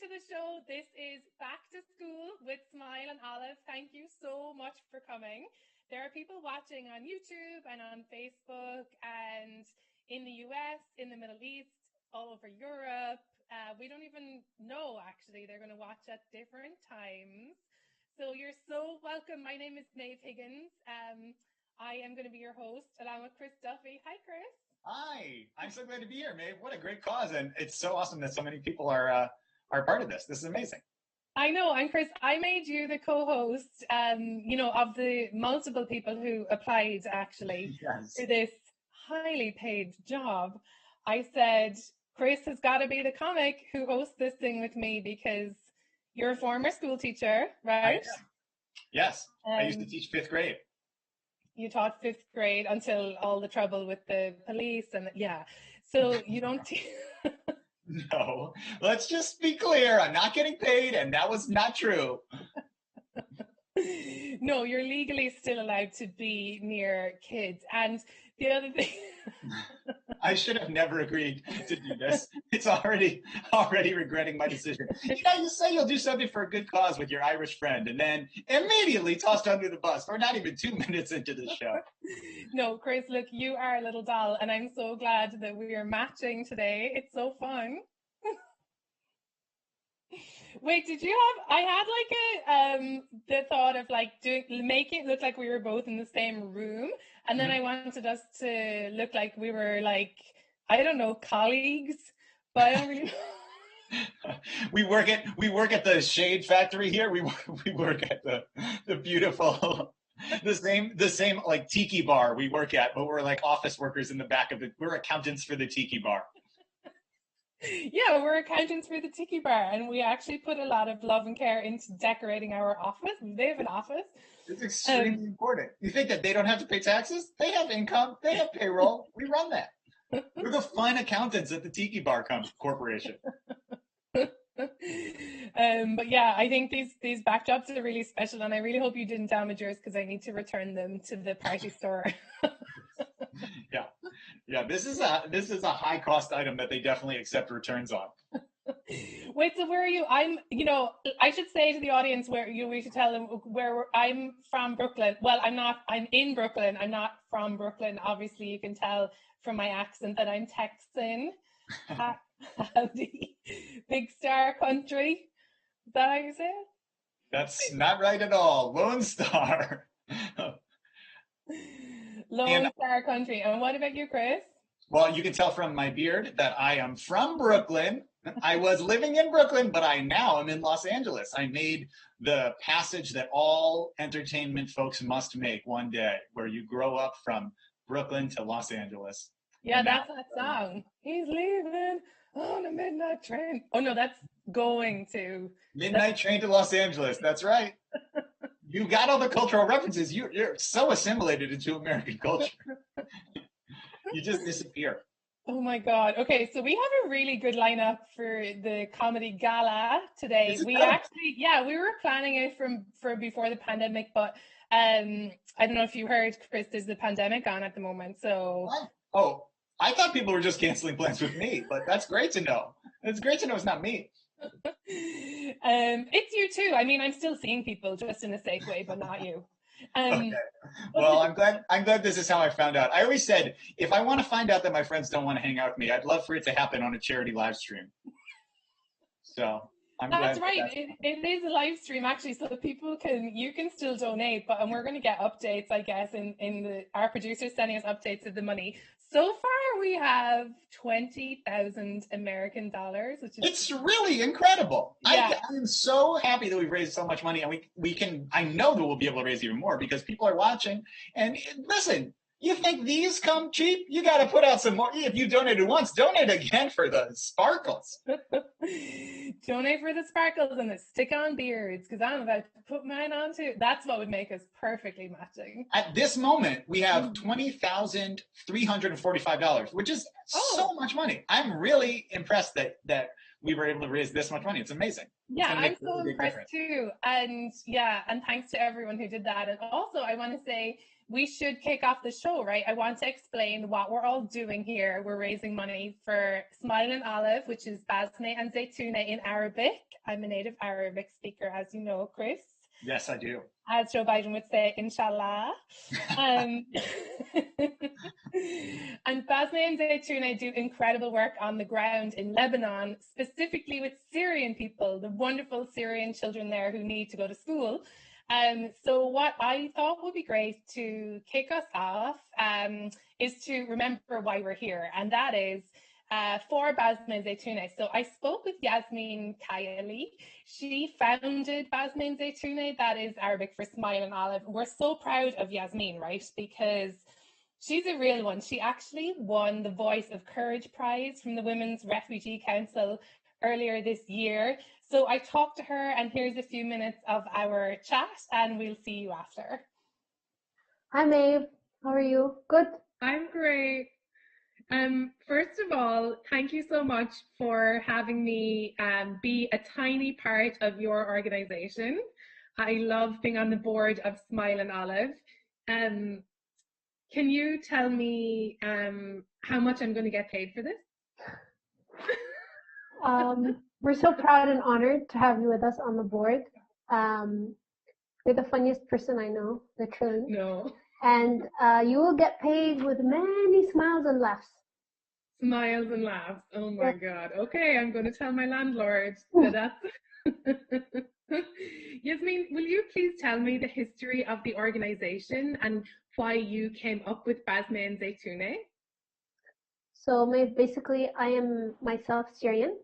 to the show. This is Back to School with Smile and Olive. Thank you so much for coming. There are people watching on YouTube and on Facebook and in the US, in the Middle East, all over Europe. We don't even know, actually. They're going to watch at different times. So you're so welcome. My name is Maeve Higgins. I am going to be your host along with Chris Duffy. Hi, Chris. Hi, I'm so glad to be here, Maeve. What a great cause. And it's so awesome that so many people are part of this. This is amazing. I know. And Chris, I made you the co-host, of the multiple people who applied actually for this highly paid job. I said, Chris has got to be the comic who hosts this thing with me because you're a former school teacher, right? Yes. I used to teach fifth grade. You taught fifth grade until all the trouble with the police and so you don't No, let's just be clear. I'm not getting paid, and that was not true. No, you're legally still allowed to be near kids. And the other thing I should have never agreed to do this. It's already regretting my decision. You say you'll do something for a good cause with your Irish friend and then immediately tossed under the bus. We're not even 2 minutes into the show. No, Chris, look, you are a little doll, and I'm so glad that we are matching today. It's so fun. Wait, I had the thought of making it look like we were both in the same room, and then I wanted us to look like we were I don't know, colleagues, but I don't really know. We work at the Shade Factory here. We work at the beautiful the same like tiki bar we work at, but we're like office workers in the back of it. We're accountants for the tiki bar. Yeah, we're accountants for the tiki bar, and we actually put a lot of love and care into decorating our office. They have an office. It's extremely important. You think that they don't have to pay taxes? They have income. They have payroll. We run that. We're the fun accountants at the Tiki Bar Corporation. But yeah, I think these backdrops are really special, and I really hope you didn't damage yours because I need to return them to the party store. Yeah. This is a high cost item that they definitely accept returns on. Wait, so where are you? I should say to the audience we should tell them I'm from Brooklyn. Well, I'm in Brooklyn. I'm not from Brooklyn. Obviously, you can tell from my accent that I'm Texan. Howdy. Big Star Country. Is that how you say it? That's not right at all. Lone Star. Lone Star Country. And what about you, Chris? Well, you can tell from my beard that I am from Brooklyn. I was living in Brooklyn, but I now am in Los Angeles. I made the passage that all entertainment folks must make one day, where you grow up from Brooklyn to Los Angeles. Yeah, that's that song. He's leaving on a midnight train. Oh, no, that's going to. Midnight train to Los Angeles. That's right. You got all the cultural references. You're so assimilated into American culture. You just disappear. Oh my God. Okay, so we have a really good lineup for the comedy gala today. We were planning it for before the pandemic, but I don't know if you heard, Chris, there's the pandemic on at the moment. So Oh, I thought people were just canceling plans with me, but that's great to know. It's great to know it's not me. It's you too. I mean, I'm still seeing people just in a safe way, but not you. Okay. Well, I'm glad this is how I found out. I always said, if I want to find out that my friends don't want to hang out with me, I'd love for it to happen on a charity live stream. So that's right. It is a live stream actually, so that you can still donate, and we're going to get updates, I guess, our producers sending us updates of the money. So far, we have $20,000 American dollars, which is it's really incredible. Yeah. I'm so happy that we've raised so much money, and we can. I know that we'll be able to raise even more because people are watching. And listen, you think these come cheap? You got to put out some more. If you donated once, donate again for the sparkles. Donate for the sparkles and the stick-on beards, because I'm about to put mine on too. That's what would make us perfectly matching. At this moment, we have $20,345, which is so much money. I'm really impressed that we were able to raise this much money. It's amazing. Yeah, I'm so impressed too. And thanks to everyone who did that. And also, I want to say we should kick off the show, right? I want to explain what we're all doing here. We're raising money for Smile and Olive, which is Basne and Zaytuna in Arabic. I'm a native Arabic speaker, as you know, Chris. Yes, I do. As Joe Biden would say, inshallah. And Basne and Zaytuna do incredible work on the ground in Lebanon, specifically with Syrian people, the wonderful Syrian children there who need to go to school. So what I thought would be great to kick us off is to remember why we're here, and that is for Basme Zaytune. So I spoke with Yasmin Kayali. She founded Basme Zaytune, that is Arabic for Smile and Olive. We're so proud of Yasmin, right? Because she's a real one. She actually won the Voice of Courage Prize from the Women's Refugee Council earlier this year. So I talked to her, and here's a few minutes of our chat, and we'll see you after. Hi, Maeve. How are you? Good. I'm great. First of all, thank you so much for having me be a tiny part of your organization. I love being on the board of Smile and Olive. Can you tell me how much I'm going to get paid for this? We're so proud and honored to have you with us on the board. You're the funniest person I know, literally. No. And you will get paid with many smiles and laughs. Smiles and laughs. Oh my God. Okay, I'm going to tell my landlord that that's... Yasmin, will you please tell me the history of the organization and why you came up with Basme and Zaytune? So basically, I am myself Syrian,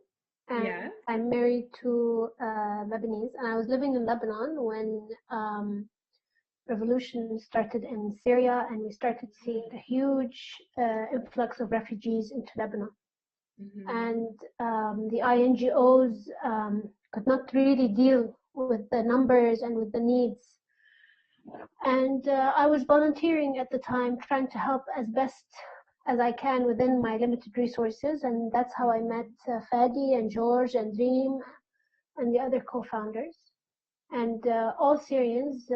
and I'm married to Lebanese, and I was living in Lebanon when revolution started in Syria, and we started seeing a huge influx of refugees into Lebanon. Mm-hmm. And the INGOs could not really deal with the numbers and with the needs. And I was volunteering at the time, trying to help as best as I can within my limited resources. And that's how I met Fadi and George and Dream and the other co-founders. And all Syrians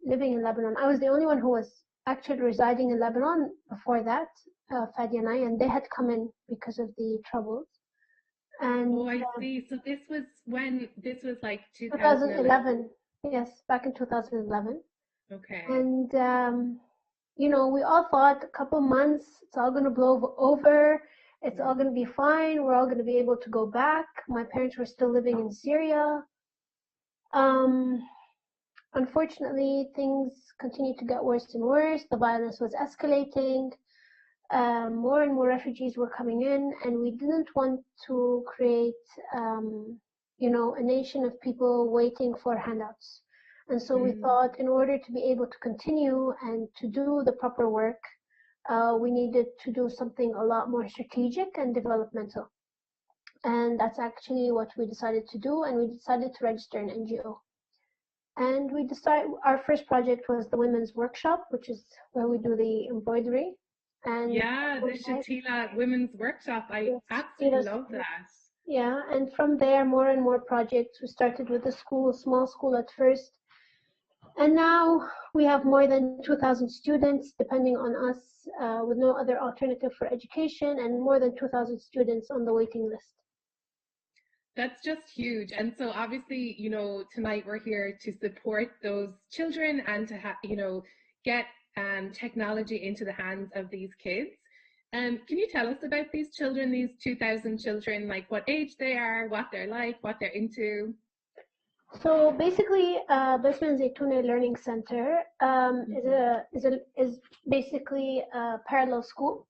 living in Lebanon. I was the only one who was actually residing in Lebanon before that, Fadi and I, and they had come in because of the troubles. And I see. So this was when, this was like 2011. Yes, back in 2011. Okay. And, you know, we all thought a couple months, it's all going to blow over. It's all going to be fine. We're all going to be able to go back. My parents were still living in Syria. Unfortunately, things continued to get worse and worse. The violence was escalating. More and more refugees were coming in, and we didn't want to create, you know, a nation of people waiting for handouts. And so we thought in order to be able to continue and to do the proper work, we needed to do something a lot more strategic and developmental. And that's actually what we decided to do, and we decided to register an NGO. And we decided our first project was the women's workshop, which is where we do the embroidery. And the Shatila Women's Workshop. I absolutely love that. Yeah, and from there, more and more projects. We started with a school, small school at first. And now we have more than 2,000 students depending on us with no other alternative for education, and more than 2,000 students on the waiting list. That's just huge. And so obviously, you know, tonight we're here to support those children and to, you know, get technology into the hands of these kids. Can you tell us about these children, these 2,000 children, like what age they are, what they're like, what they're into? So basically, Basme Zaytune Learning Center is basically a parallel school.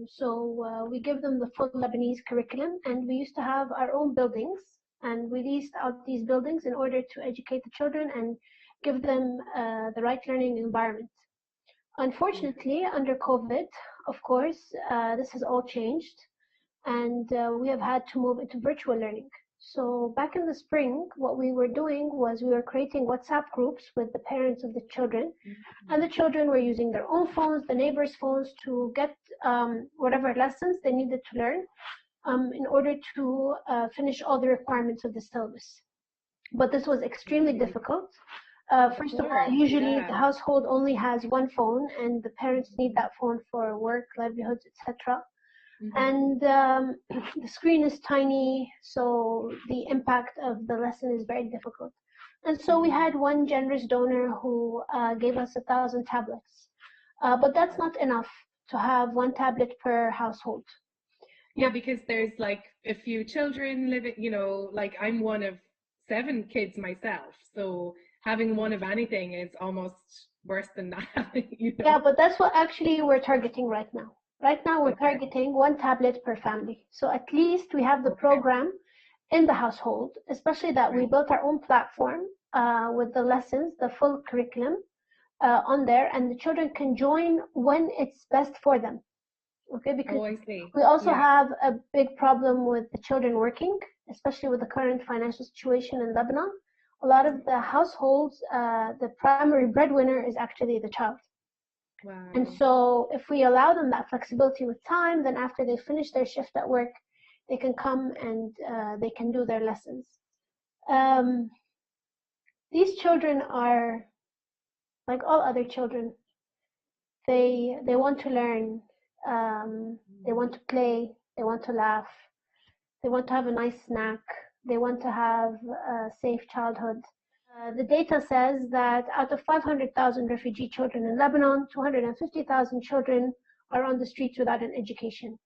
So we give them the full Lebanese curriculum, and we used to have our own buildings, and we leased out these buildings in order to educate the children and give them the right learning environment. Unfortunately, under COVID, of course, this has all changed, and we have had to move into virtual learning. So back in the spring, what we were doing was we were creating WhatsApp groups with the parents of the children, and the children were using their own phones, the neighbors' phones, to get whatever lessons they needed to learn in order to finish all the requirements of the syllabus. But this was extremely difficult First of all, usually the household only has one phone, and the parents need that phone for work, livelihoods, etc. And the screen is tiny, so the impact of the lesson is very difficult. And so we had one generous donor who gave us 1,000 tablets, but that's not enough to have one tablet per household. Yeah, because there's like a few children living, you know, like I'm one of 7 kids myself, so having one of anything is almost worse than not having, you know. Yeah, but that's what actually we're targeting right now. Right now we're targeting one tablet per family. So at least we have the program in the household, especially that we built our own platform with the lessons, the full curriculum on there, and the children can join when it's best for them. Okay, because we also have a big problem with the children working, especially with the current financial situation in Lebanon. A lot of the households, the primary breadwinner is actually the child. Wow. And so if we allow them that flexibility with time, then after they finish their shift at work, they can come and they can do their lessons. These children are like all other children. They want to learn, they want to play, they want to laugh, they want to have a nice snack, they want to have a safe childhood. The data says that out of 500,000 refugee children in Lebanon, 250,000 children are on the streets without an education.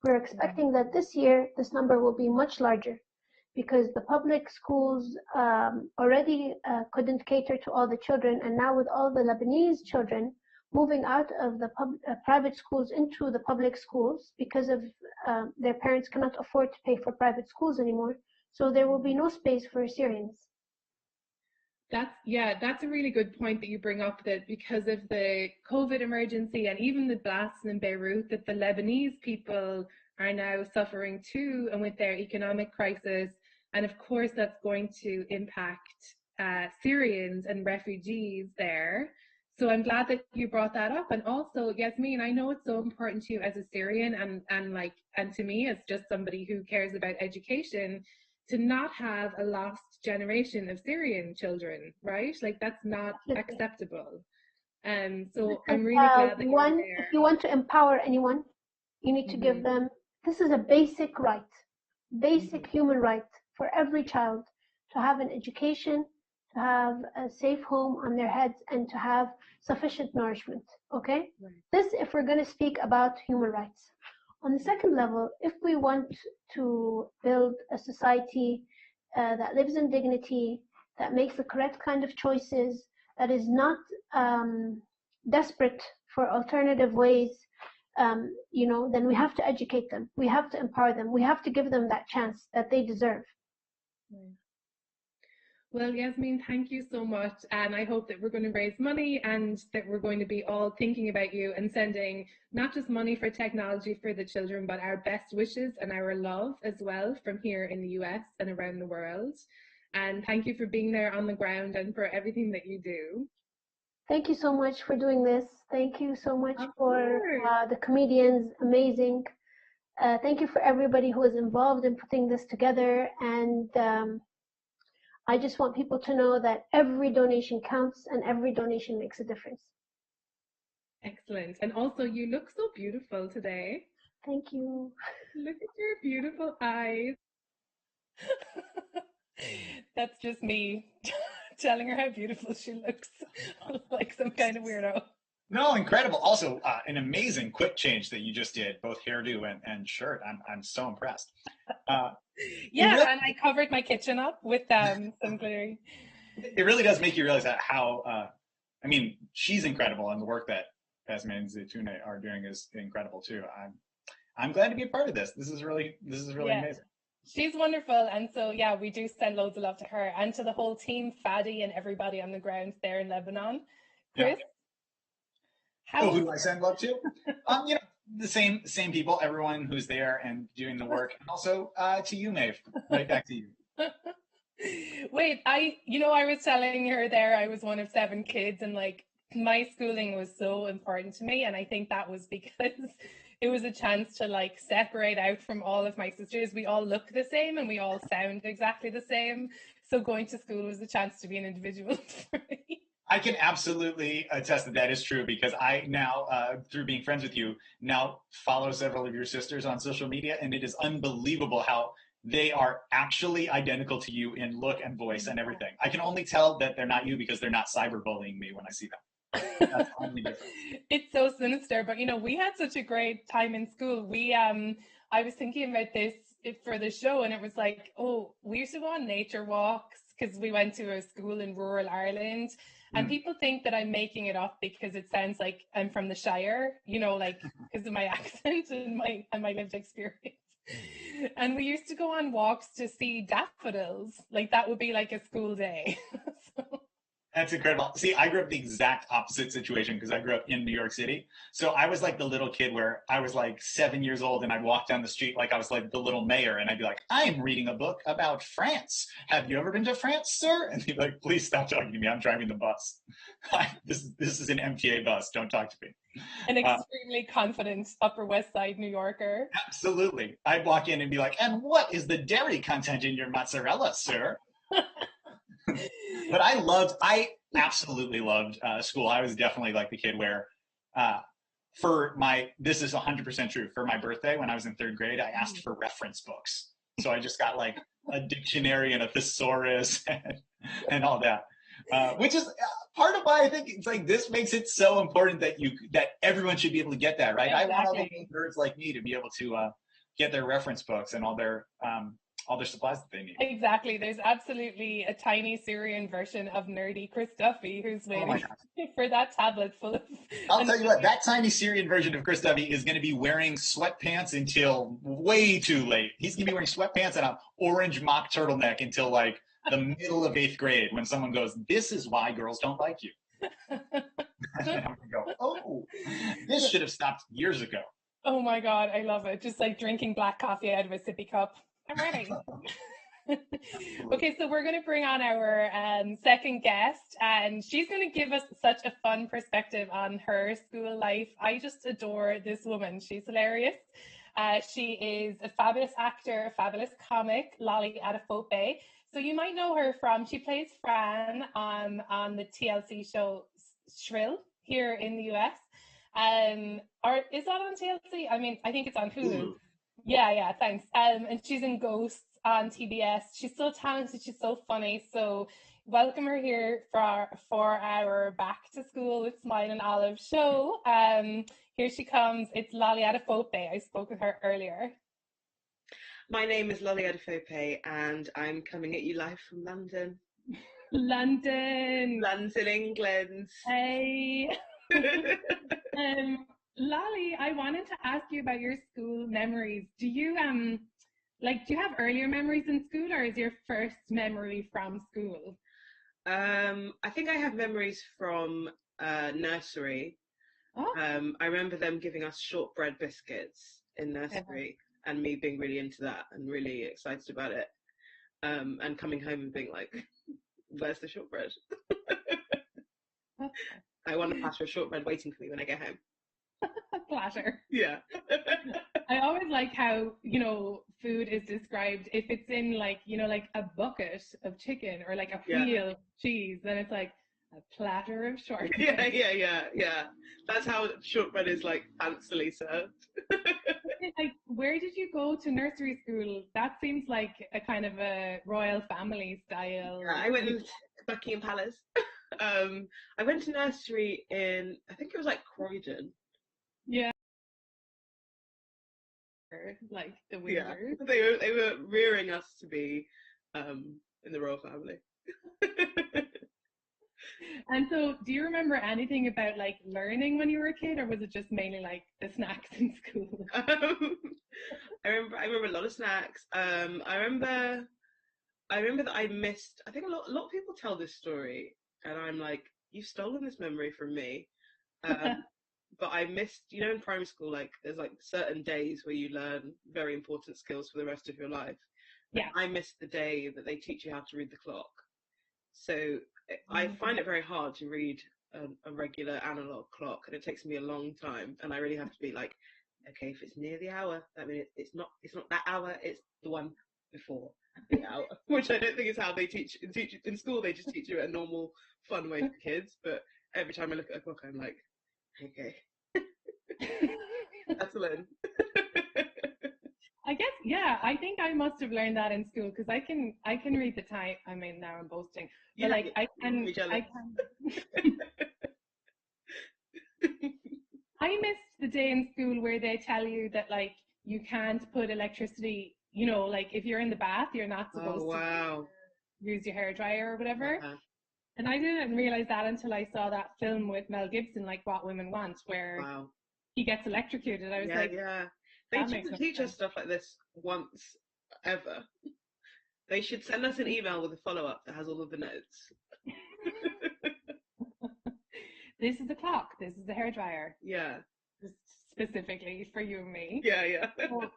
We're expecting that this year, this number will be much larger because the public schools already couldn't cater to all the children. And now with all the Lebanese children moving out of the private schools into the public schools because of their parents cannot afford to pay for private schools anymore. So there will be no space for Syrians. That's a really good point that you bring up, that because of the COVID emergency and even the blasts in Beirut, that the Lebanese people are now suffering too, and with their economic crisis. And of course, that's going to impact Syrians and refugees there. So I'm glad that you brought that up. And also, Yasmin, I know it's so important to you as a Syrian and to me as just somebody who cares about education, to not have a lost generation of Syrian children, right? Like that's not acceptable. So I'm really glad that you're there. If you want to empower anyone, you need to give them, this is a basic right, basic human right for every child to have an education, to have a safe home on their heads, and to have sufficient nourishment, okay? This, if we're going to speak about human rights. On the second level, if we want to build a society that lives in dignity, that makes the correct kind of choices, that is not desperate for alternative ways, then we have to educate them. We have to empower them. We have to give them that chance that they deserve. Well, Yasmin, thank you so much. And I hope that we're going to raise money and that we're going to be all thinking about you and sending not just money for technology for the children, but our best wishes and our love as well from here in the US and around the world. And thank you for being there on the ground and for everything that you do. Thank you so much for doing this. Thank you so much for the comedians, amazing. Thank you for everybody who was involved in putting this together. And I just want people to know that every donation counts and every donation makes a difference. Excellent. And also, you look so beautiful today. Thank you. Look at your beautiful eyes. That's just me telling her how beautiful she looks, like some kind of weirdo. No, incredible. Also, an amazing quick change that you just did, both hairdo and shirt. I'm so impressed. Yeah, and I covered my kitchen up with some glittery. It really does make you realize that how, I mean, she's incredible, and the work that Yasmin and Zaytuna are doing is incredible too. I'm glad to be a part of this. This is really amazing. She's wonderful, and so yeah, we do send loads of love to her and to the whole team, Fadi and everybody on the ground there in Lebanon. Chris, who do I send love to? The same people, everyone who's there and doing the work, and also to you, Maeve. Right back to you. Wait, I was telling her there I was one of 7 kids, and like my schooling was so important to me, and I think that was because it was a chance to like separate out from all of my sisters. We all look the same and we all sound exactly the same. So going to school was a chance to be an individual for me. I can absolutely attest that that is true, because I now, through being friends with you, now follow several of your sisters on social media, and it is unbelievable how they are actually identical to you in look and voice and everything. I can only tell that they're not you because they're not cyberbullying me when I see them. That's the only difference. It's so sinister, but you know, we had such a great time in school. I was thinking about this for the show, and it was like, oh, we used to go on nature walks because we went to a school in rural Ireland. And people think that I'm making it up because it sounds like I'm from the Shire, you know, like because of my accent and my lived experience. And we used to go on walks to see daffodils. Like that would be like a school day. So. That's incredible. See, I grew up the exact opposite situation because I grew up in New York City. So I was like the little kid where I was like 7 years old and I'd walk down the street like I was like the little mayor, and I'd be like, I'm reading a book about France. Have you ever been to France, sir? And he'd be like, please stop talking to me. I'm driving the bus. This is an MTA bus. Don't talk to me. An extremely confident Upper West Side New Yorker. Absolutely. I'd walk in and be like, and what is the dairy content in your mozzarella, sir? But I absolutely loved school. I was definitely like the kid where this is 100% true. For my birthday, when I was in third grade, I asked for reference books. So I just got like a dictionary and a thesaurus and all that. Which is part of why I think it's like this makes it so important that everyone should be able to get that, right? Exactly. I want all the nerds like me to be able to get their reference books and all their supplies that they need. Exactly. There's absolutely a tiny Syrian version of nerdy Chris Duffy who's waiting for that tablet full of... I'll tell you what, that tiny Syrian version of Chris Duffy is going to be wearing sweatpants until way too late. He's going to be wearing sweatpants and an orange mock turtleneck until like the middle of 8th grade when someone goes, this is why girls don't like you. And I'm going to go, oh, this should have stopped years ago. Oh my God, I love it. Just like drinking black coffee out of a sippy cup. I'm ready. Okay, so we're going to bring on our second guest, and she's going to give us such a fun perspective on her school life. I just adore this woman. She's hilarious. She is a fabulous actor, a fabulous comic, Lolly Adefope. So you might know her from, she plays Fran on the TLC show Shrill here in the US. Or is that on TLC? I mean, I think it's on Hulu. Yeah, thanks. And she's in Ghosts on TBS. She's so talented. She's so funny. So welcome her here for our Back to School with Smile and Olive show. Here she comes. It's Lolly Adefope. I spoke with her earlier. My name is Lolly Adefope, and I'm coming at you live from London. London, England. Hey. Lolly, I wanted to ask you about your school memories. Do you have earlier memories in school, or is your first memory from school? I think I have memories from nursery. Oh. I remember them giving us shortbread biscuits in nursery, and me being really into that and really excited about it. And coming home and being like, where's the shortbread? I want a platter of shortbread waiting for me when I get home. Platter. Yeah. I always like how, food is described. If it's in like a bucket of chicken or like a wheel of cheese, then it's like a platter of shortbread. Yeah. That's how shortbread is like fancily served. Like, where did you go to nursery school? That seems like a kind of a royal family style. Yeah, I went to Buckingham Palace. I went to nursery in, I think it was like Croydon. Yeah. Like the Windsors. Yeah. They were rearing us to be in the royal family. And so, do you remember anything about like learning when you were a kid, or was it just mainly like the snacks in school? I remember a lot of snacks. I remember that I missed. I think a lot of people tell this story, and I'm like, you've stolen this memory from me. But I missed, in primary school, like there's like certain days where you learn very important skills for the rest of your life. Yeah. I missed the day that they teach you how to read the clock. So I find it very hard to read a regular analog clock, and it takes me a long time, and I really have to be like okay, if it's near the hour, I mean, it's not that hour, it's the one before the hour, which I don't think is how they teach in school. They just teach you a normal, fun way for kids. But every time I look at a clock, I'm like, okay, that's Lynn. I guess, yeah, I think I must have learned that in school because I can read the time. I mean, now I'm boasting, but Yeah, like I can. I missed the day in school where they tell you that like you can't put electricity, you know, like if you're in the bath, you're not supposed to use your hairdryer or whatever. And I didn't realize that until I saw that film with Mel Gibson, like What Women Want, where he gets electrocuted. I was like, they shouldn't teach us stuff like this once ever. They should send us an email with a follow-up that has all of the notes. This is the clock. This is the hairdryer. Yeah. Specifically for you and me. Yeah. So,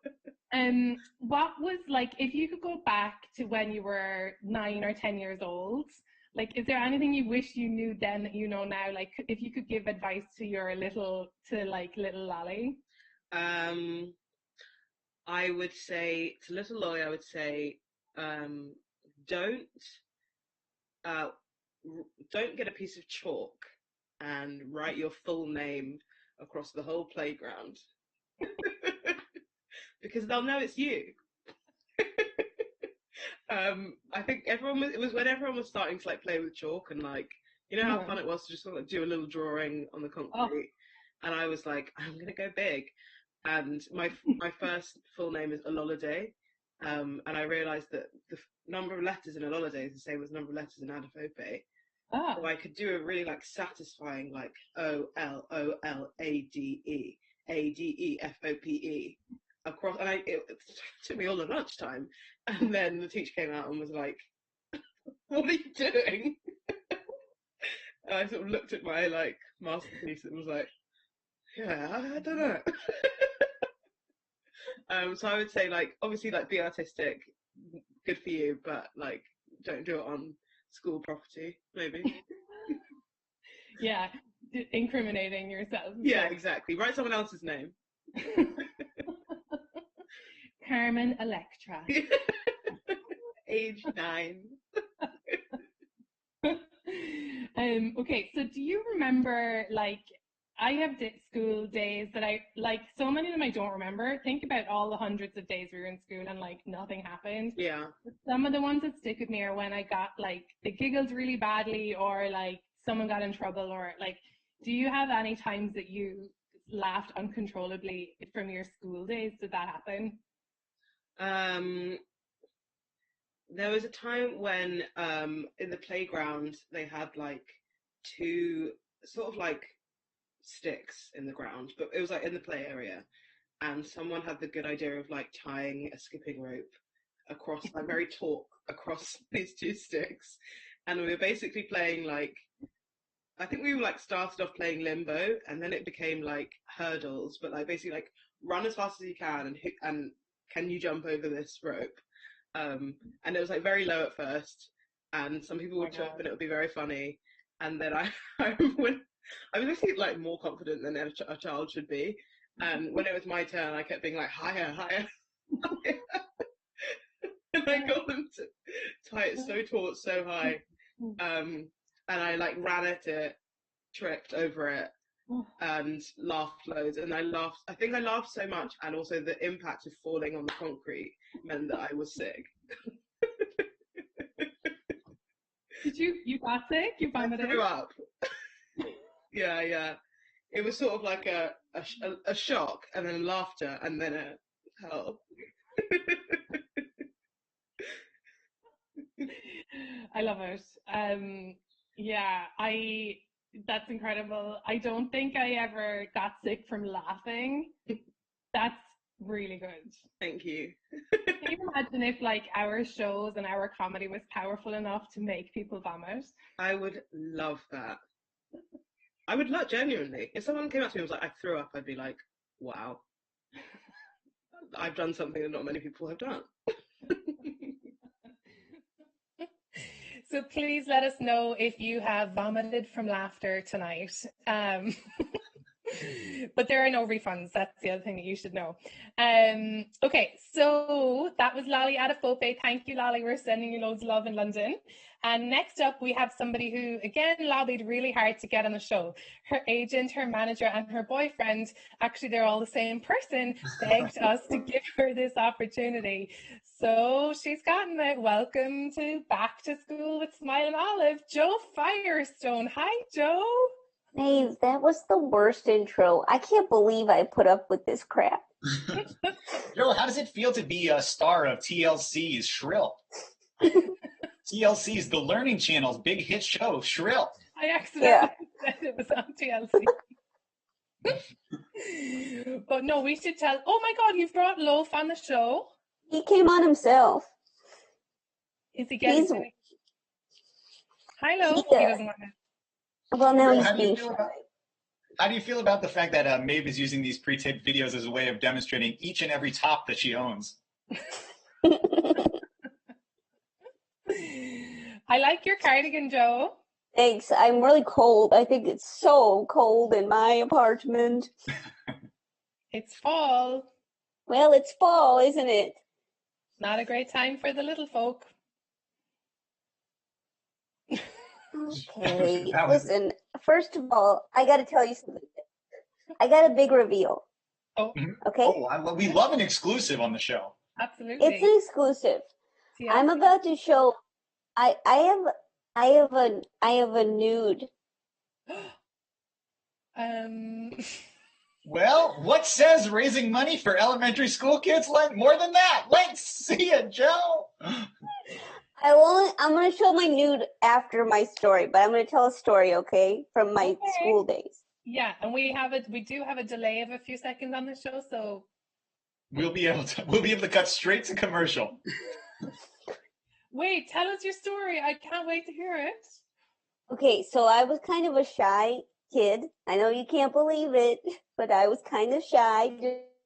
what was like, if you could go back to when you were 9 or 10 years old, like, is there anything you wish you knew then that you know now? Like, if you could give advice to your little Lolly? I would say to little Lolly, I would say, don't get a piece of chalk and write your full name across the whole playground because they'll know it's you. I think it was when everyone was starting to like play with chalk and like, you know how fun it was to just sort of do a little drawing on the concrete. And I was like, I'm gonna go big. And my first full name is Ololade. And I realized that the number of letters in Ololade is the same as the number of letters in Adefope. So I could do a really like satisfying like OLOLADE ADEFOPE across, and it took me all the lunchtime. And then the teacher came out and was like, "What are you doing?" And I sort of looked at my like masterpiece and was like, "Yeah, I don't know." So I would say like obviously like be artistic, good for you, but like don't do it on school property, maybe. Yeah, incriminating yourself. Yeah, exactly. Write someone else's name. Carmen Electra. Age 9. Okay, so do you remember, like, I have school days that I, like, so many of them I don't remember. Think about all the hundreds of days we were in school and, like, nothing happened. Yeah. But some of the ones that stick with me are when I got, like, they giggled really badly or, like, someone got in trouble or, like, do you have any times that you laughed uncontrollably from your school days? Did that happen? There was a time when in the playground they had like 2 sort of like sticks in the ground, but it was like in the play area, and someone had the good idea of like tying a skipping rope across, like very taut across these 2 sticks, and we were basically playing like, I think we were like started off playing limbo, and then it became like hurdles, but like basically like run as fast as you can and can you jump over this rope? And it was like very low at first, and some people would jump and it would be very funny. And then I was actually like more confident than a child should be. And when it was my turn, I kept being like higher, higher, higher. And I got them to tie it so taut, so high. And I like ran at it, tripped over it, and laughed loads. And I think I laughed so much, and also the impact of falling on the concrete meant that I was sick. Did you got sick? You vomited? I threw up. Yeah. It was sort of like a shock, and then laughter, and then a help. I love it. Yeah, that's incredible. I don't think I ever got sick from laughing. That's really good. Thank you. Can you imagine if like our shows and our comedy was powerful enough to make people vomit? I would love that. I would love, genuinely. If someone came up to me and was like, I threw up, I'd be like, wow. I've done something that not many people have done. So please let us know if you have vomited from laughter tonight. But there are no refunds. That's the other thing that you should know. Okay, so that was Lolly Adafope. Thank you, Lolly. We're sending you loads of love in London. And next up, we have somebody who, again, lobbied really hard to get on the show. Her agent, her manager, and her boyfriend, actually, they're all the same person, begged us to give her this opportunity. So she's gotten it. Welcome to Back to School with Smile and Olive, Jo Firestone. Hi, Jo. Hey, that was the worst intro. I can't believe I put up with this crap. Jo, how does it feel to be a star of TLC's Shrill? TLC's The Learning Channel's big hit show, Shrill. I accidentally said it was on TLC. But no, we should tell. Oh my God, you've brought Loaf on the show. He came on himself. Is he getting? Hi, Loaf. He doesn't want to. Well, now Jo, he's being shy. How do you feel about the fact that Maeve is using these pre-taped videos as a way of demonstrating each and every top that she owns? I like your cardigan, Jo. Thanks. I'm really cold. I think it's so cold in my apartment. It's fall. Well, it's fall, isn't it? Not a great time for the little folk. Okay, listen, first of all, I got to tell you something. I got a big reveal. Oh, okay. Oh, we love an exclusive on the show. Absolutely. It's an exclusive. Yeah. I'm about to show. I have a nude. Well, what says raising money for elementary school kids like more than that? Let's see it, Jo. I'm going to show my nude after my story, but I'm going to tell a story, okay, from my school days. Yeah, and we do have a delay of a few seconds on the show, so we'll be able to cut straight to commercial. Wait, tell us your story. I can't wait to hear it. Okay, so I was kind of a shy kid. I know you can't believe it, but I was kind of shy,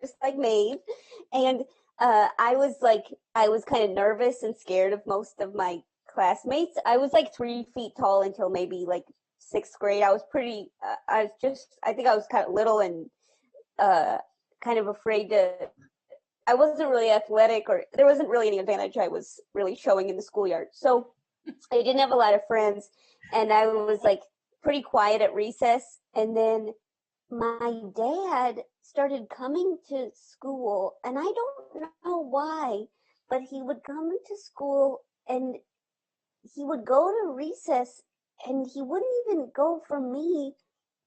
just like Maeve. And I was kind of nervous and scared of most of my classmates. I was like 3 feet tall until maybe like 6th grade. I was pretty, I think I was kind of little and kind of afraid I wasn't really athletic, or there wasn't really any advantage I was really showing in the schoolyard. So I didn't have a lot of friends, and I was like pretty quiet at recess. And then my dad started coming to school, and I don't know why, but he would come to school and he would go to recess, and he wouldn't even go for me,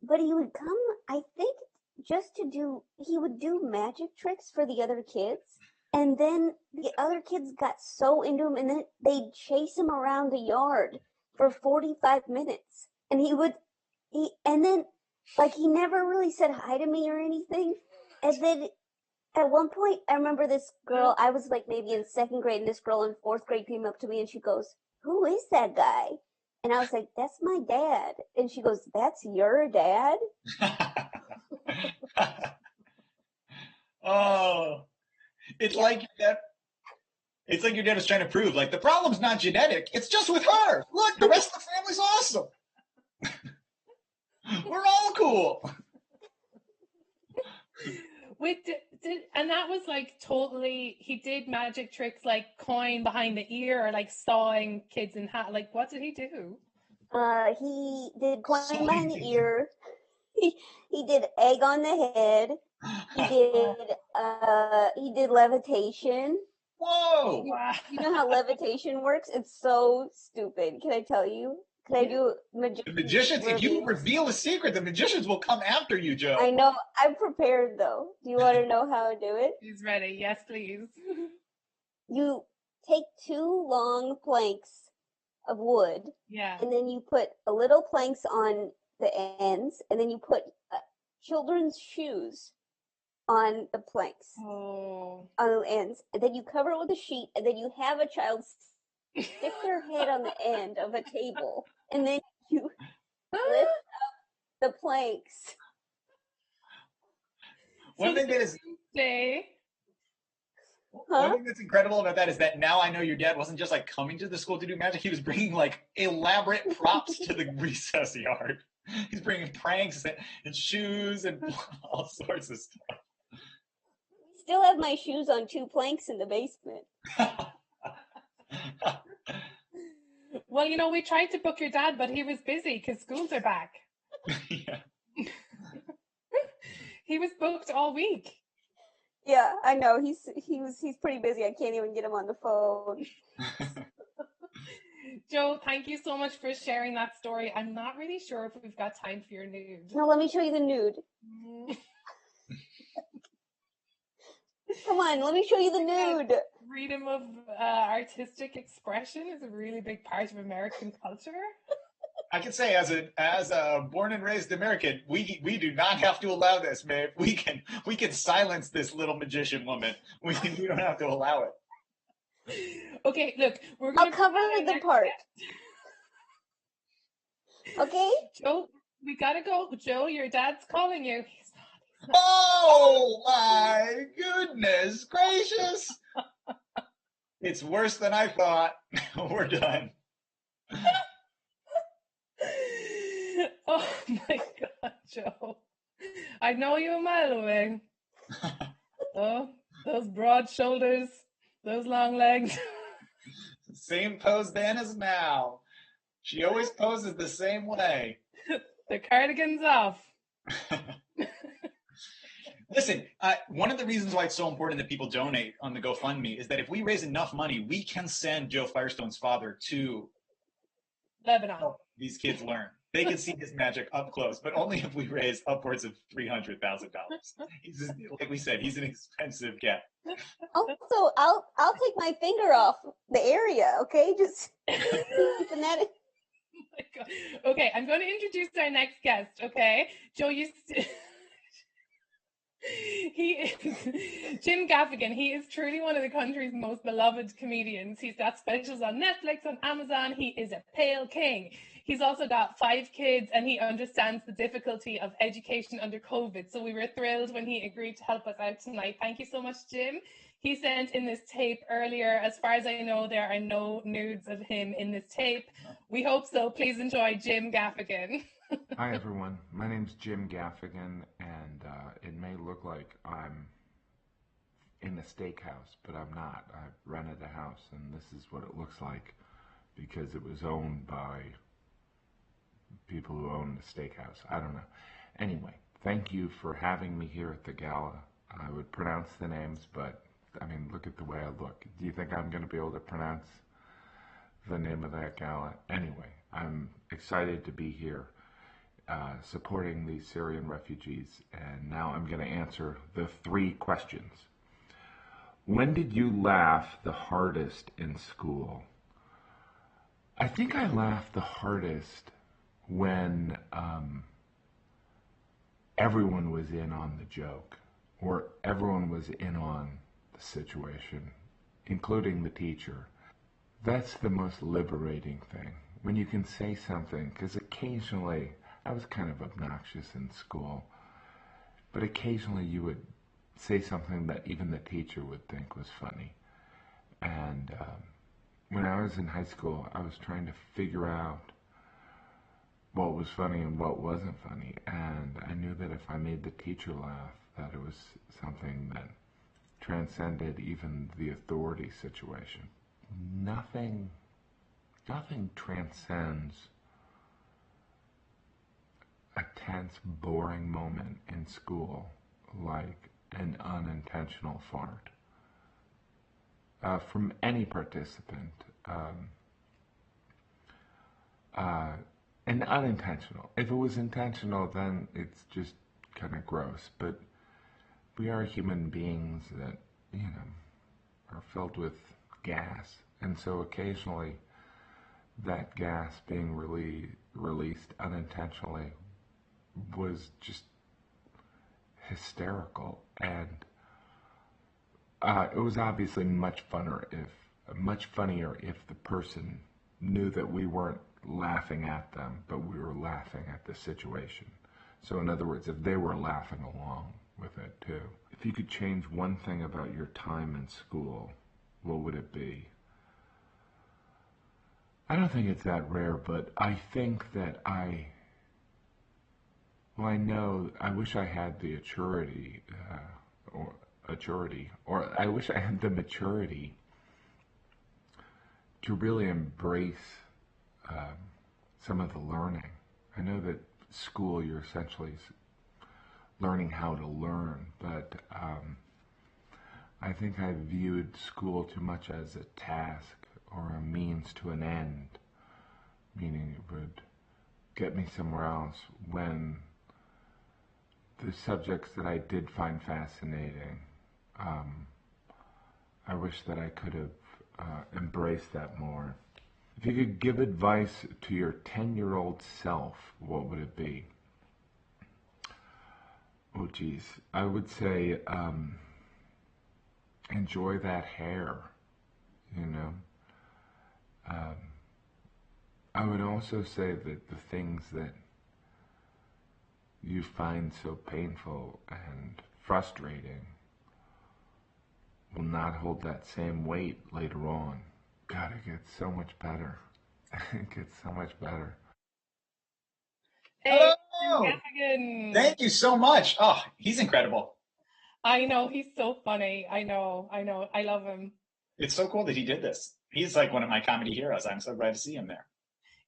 but he would come, I think, he would do magic tricks for the other kids. And then the other kids got so into him, and then they'd chase him around the yard for 45 minutes. And he never really said hi to me or anything. And then at one point, I remember this girl, I was like maybe in 2nd grade, and this girl in 4th grade came up to me and she goes, "Who is that guy?" And I was like, "That's my dad." And she goes, "That's your dad?" Oh, it's like your dad was trying to prove, like, the problem's not genetic, it's just with her. Look, the rest of the family's awesome. We're all cool. And that was like totally, he did magic tricks like coin behind the ear or like sawing kids in half. Like, what did he do? He did coin behind the ear. He did egg on the head. He did levitation. Whoa! Wow. You know how levitation works? It's so stupid. Can I tell you? Can I do The magicians, if you reveal a secret, the magicians will come after you, Jo. I know. I'm prepared, though. Do you want to know how I do it? He's ready. Yes, please. You take 2 long planks of wood. Yeah. And then you put a little planks on the ends, and then you put children's shoes on the planks. Oh. On the ends. And then you cover it with a sheet, and then you have a child stick their head on the end of a table, and then you lift up the planks. One thing that is One thing that's incredible about that is that now I know your dad wasn't just like coming to the school to do magic. He was bringing like elaborate props to the recess yard. He's bringing pranks and shoes and all sorts of stuff. Still have my shoes on 2 planks in the basement. Well, you know, we tried to book your dad, but he was busy because schools are back. Yeah. He was booked all week. Yeah, I know. He's pretty busy. I can't even get him on the phone. Joe, thank you so much for sharing that story. I'm not really sure if we've got time for your nude. No, let me show you the nude. Come on, let me show you the nude. Freedom of artistic expression is a really big part of American culture. I can say, as a born and raised American, we do not have to allow this, man. We can silence this little magician woman. We don't have to allow it. Okay, look, we're gonna cover the part. Okay, Joe, we gotta go. Joe, your dad's calling you. He's not. Oh my goodness gracious! It's worse than I thought. We're done. Oh my God, Joe. I know you a mile away. Oh, those broad shoulders, those long legs. Same pose then as now. She always poses the same way. The cardigan's off. Listen, one of the reasons why it's so important that people donate on the GoFundMe is that if we raise enough money, we can send Joe Firestone's father to Lebanon. help these kids learn. They can see his magic up close, but only if we raise upwards of $300,000. Like we said, he's an expensive cat. Also, I'll take my finger off the area. Okay, just keeping that. Oh my God. Okay, I'm going to introduce our next guest. Okay, Joe, he is Jim Gaffigan. He is truly one of the country's most beloved comedians. He's got specials on Netflix, on Amazon. He is a pale king. He's also got 5 kids, and he understands the difficulty of education under COVID. So we were thrilled when he agreed to help us out tonight. Thank you so much, Jim. He sent in this tape earlier. As far as I know, there are no nudes of him in this tape. We hope so. Please enjoy Jim Gaffigan. Hi, everyone. My name's Jim Gaffigan, and it may look like I'm in a steakhouse, but I'm not. I rented a house, and this is what it looks like because it was owned by people who own the steakhouse. I don't know. Anyway, thank you for having me here at the Gala. I would pronounce the names, but, I mean, look at the way I look. Do you think I'm going to be able to pronounce the name of that gala? Anyway, I'm excited to be here supporting the Syrian refugees, and now I'm going to answer the 3 questions. When did you laugh the hardest in school? I think I laughed the hardest when everyone was in on the joke, or everyone was in on the situation, including the teacher. That's the most liberating thing, when you can say something, because occasionally, I was kind of obnoxious in school, but occasionally you would say something that even the teacher would think was funny. And when I was in high school, I was trying to figure out what was funny and what wasn't funny, and I knew that if I made the teacher laugh, that it was something that transcended even the authority situation. Nothing transcends a tense, boring moment in school like an unintentional fart from any participant. And unintentional. If it was intentional, then it's just kind of gross. But we are human beings that, are filled with gas. And so occasionally that gas being released unintentionally was just hysterical. And it was obviously much funnier if the person knew that we weren't laughing at them, but we were laughing at the situation. So in other words, if they were laughing along with it too. If you could change one thing about your time in school, what would it be? I don't think it's that rare, but I think that I Well, I wish I had the or I wish I had the maturity to really embrace some of the learning. I know that school, you're essentially learning how to learn, but I think I viewed school too much as a task or a means to an end, meaning it would get me somewhere else, when the subjects that I did find fascinating, I wish that I could have embraced that more. If you could give advice to your 10-year-old self, what would it be? Oh, geez. I would say enjoy that hair, you know. I would also say that the things that you find so painful and frustrating will not hold that same weight later on. God, it gets so much better. It gets so much better. Hey, Hello! Thank you so much. Oh, he's incredible. I know, he's so funny. I know. I love him. It's so cool that he did this. He's like one of my comedy heroes. I'm so glad to see him there.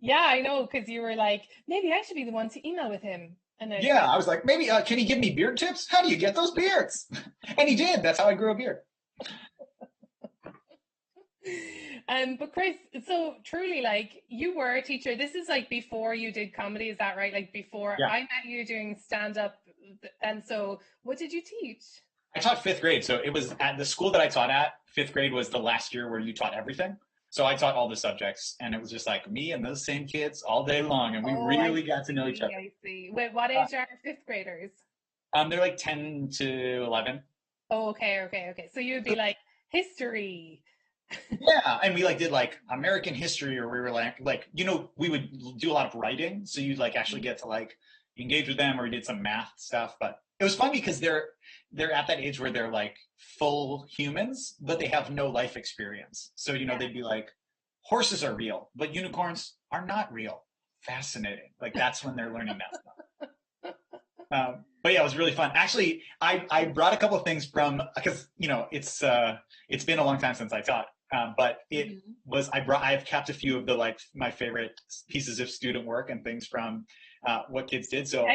Yeah, I know, because you were like, maybe I should be the one to email with him. And I was like, maybe can he give me beard tips? How do you get those beards? And he did. That's how I grew a beard. But Chris, so truly, like, you were a teacher. This is like before you did comedy, is that right? Like before I met you doing stand-up. And so what did you teach? I taught 5th grade. So it was at the school that I taught at. 5th grade was the last year where you taught everything. So I taught all the subjects, and it was just like me and those same kids all day long, and we really got to know each other. I see. Wait, what age are 5th graders? They're like 10 to 11. Oh, okay. So you would be like history. Yeah, and we like did like American history, or we were like we would do a lot of writing, so you'd like actually get to like engage with them, or we did some math stuff. But it was fun because they're at that age where they're like full humans, but they have no life experience. So they'd be like, horses are real, but unicorns are not real. Fascinating. Like that's when they're learning that stuff. But yeah, it was really fun. Actually, I brought a couple of things from, because it's been a long time since I taught. But it was, I've kept a few of the like my favorite pieces of student work and things from what kids did. So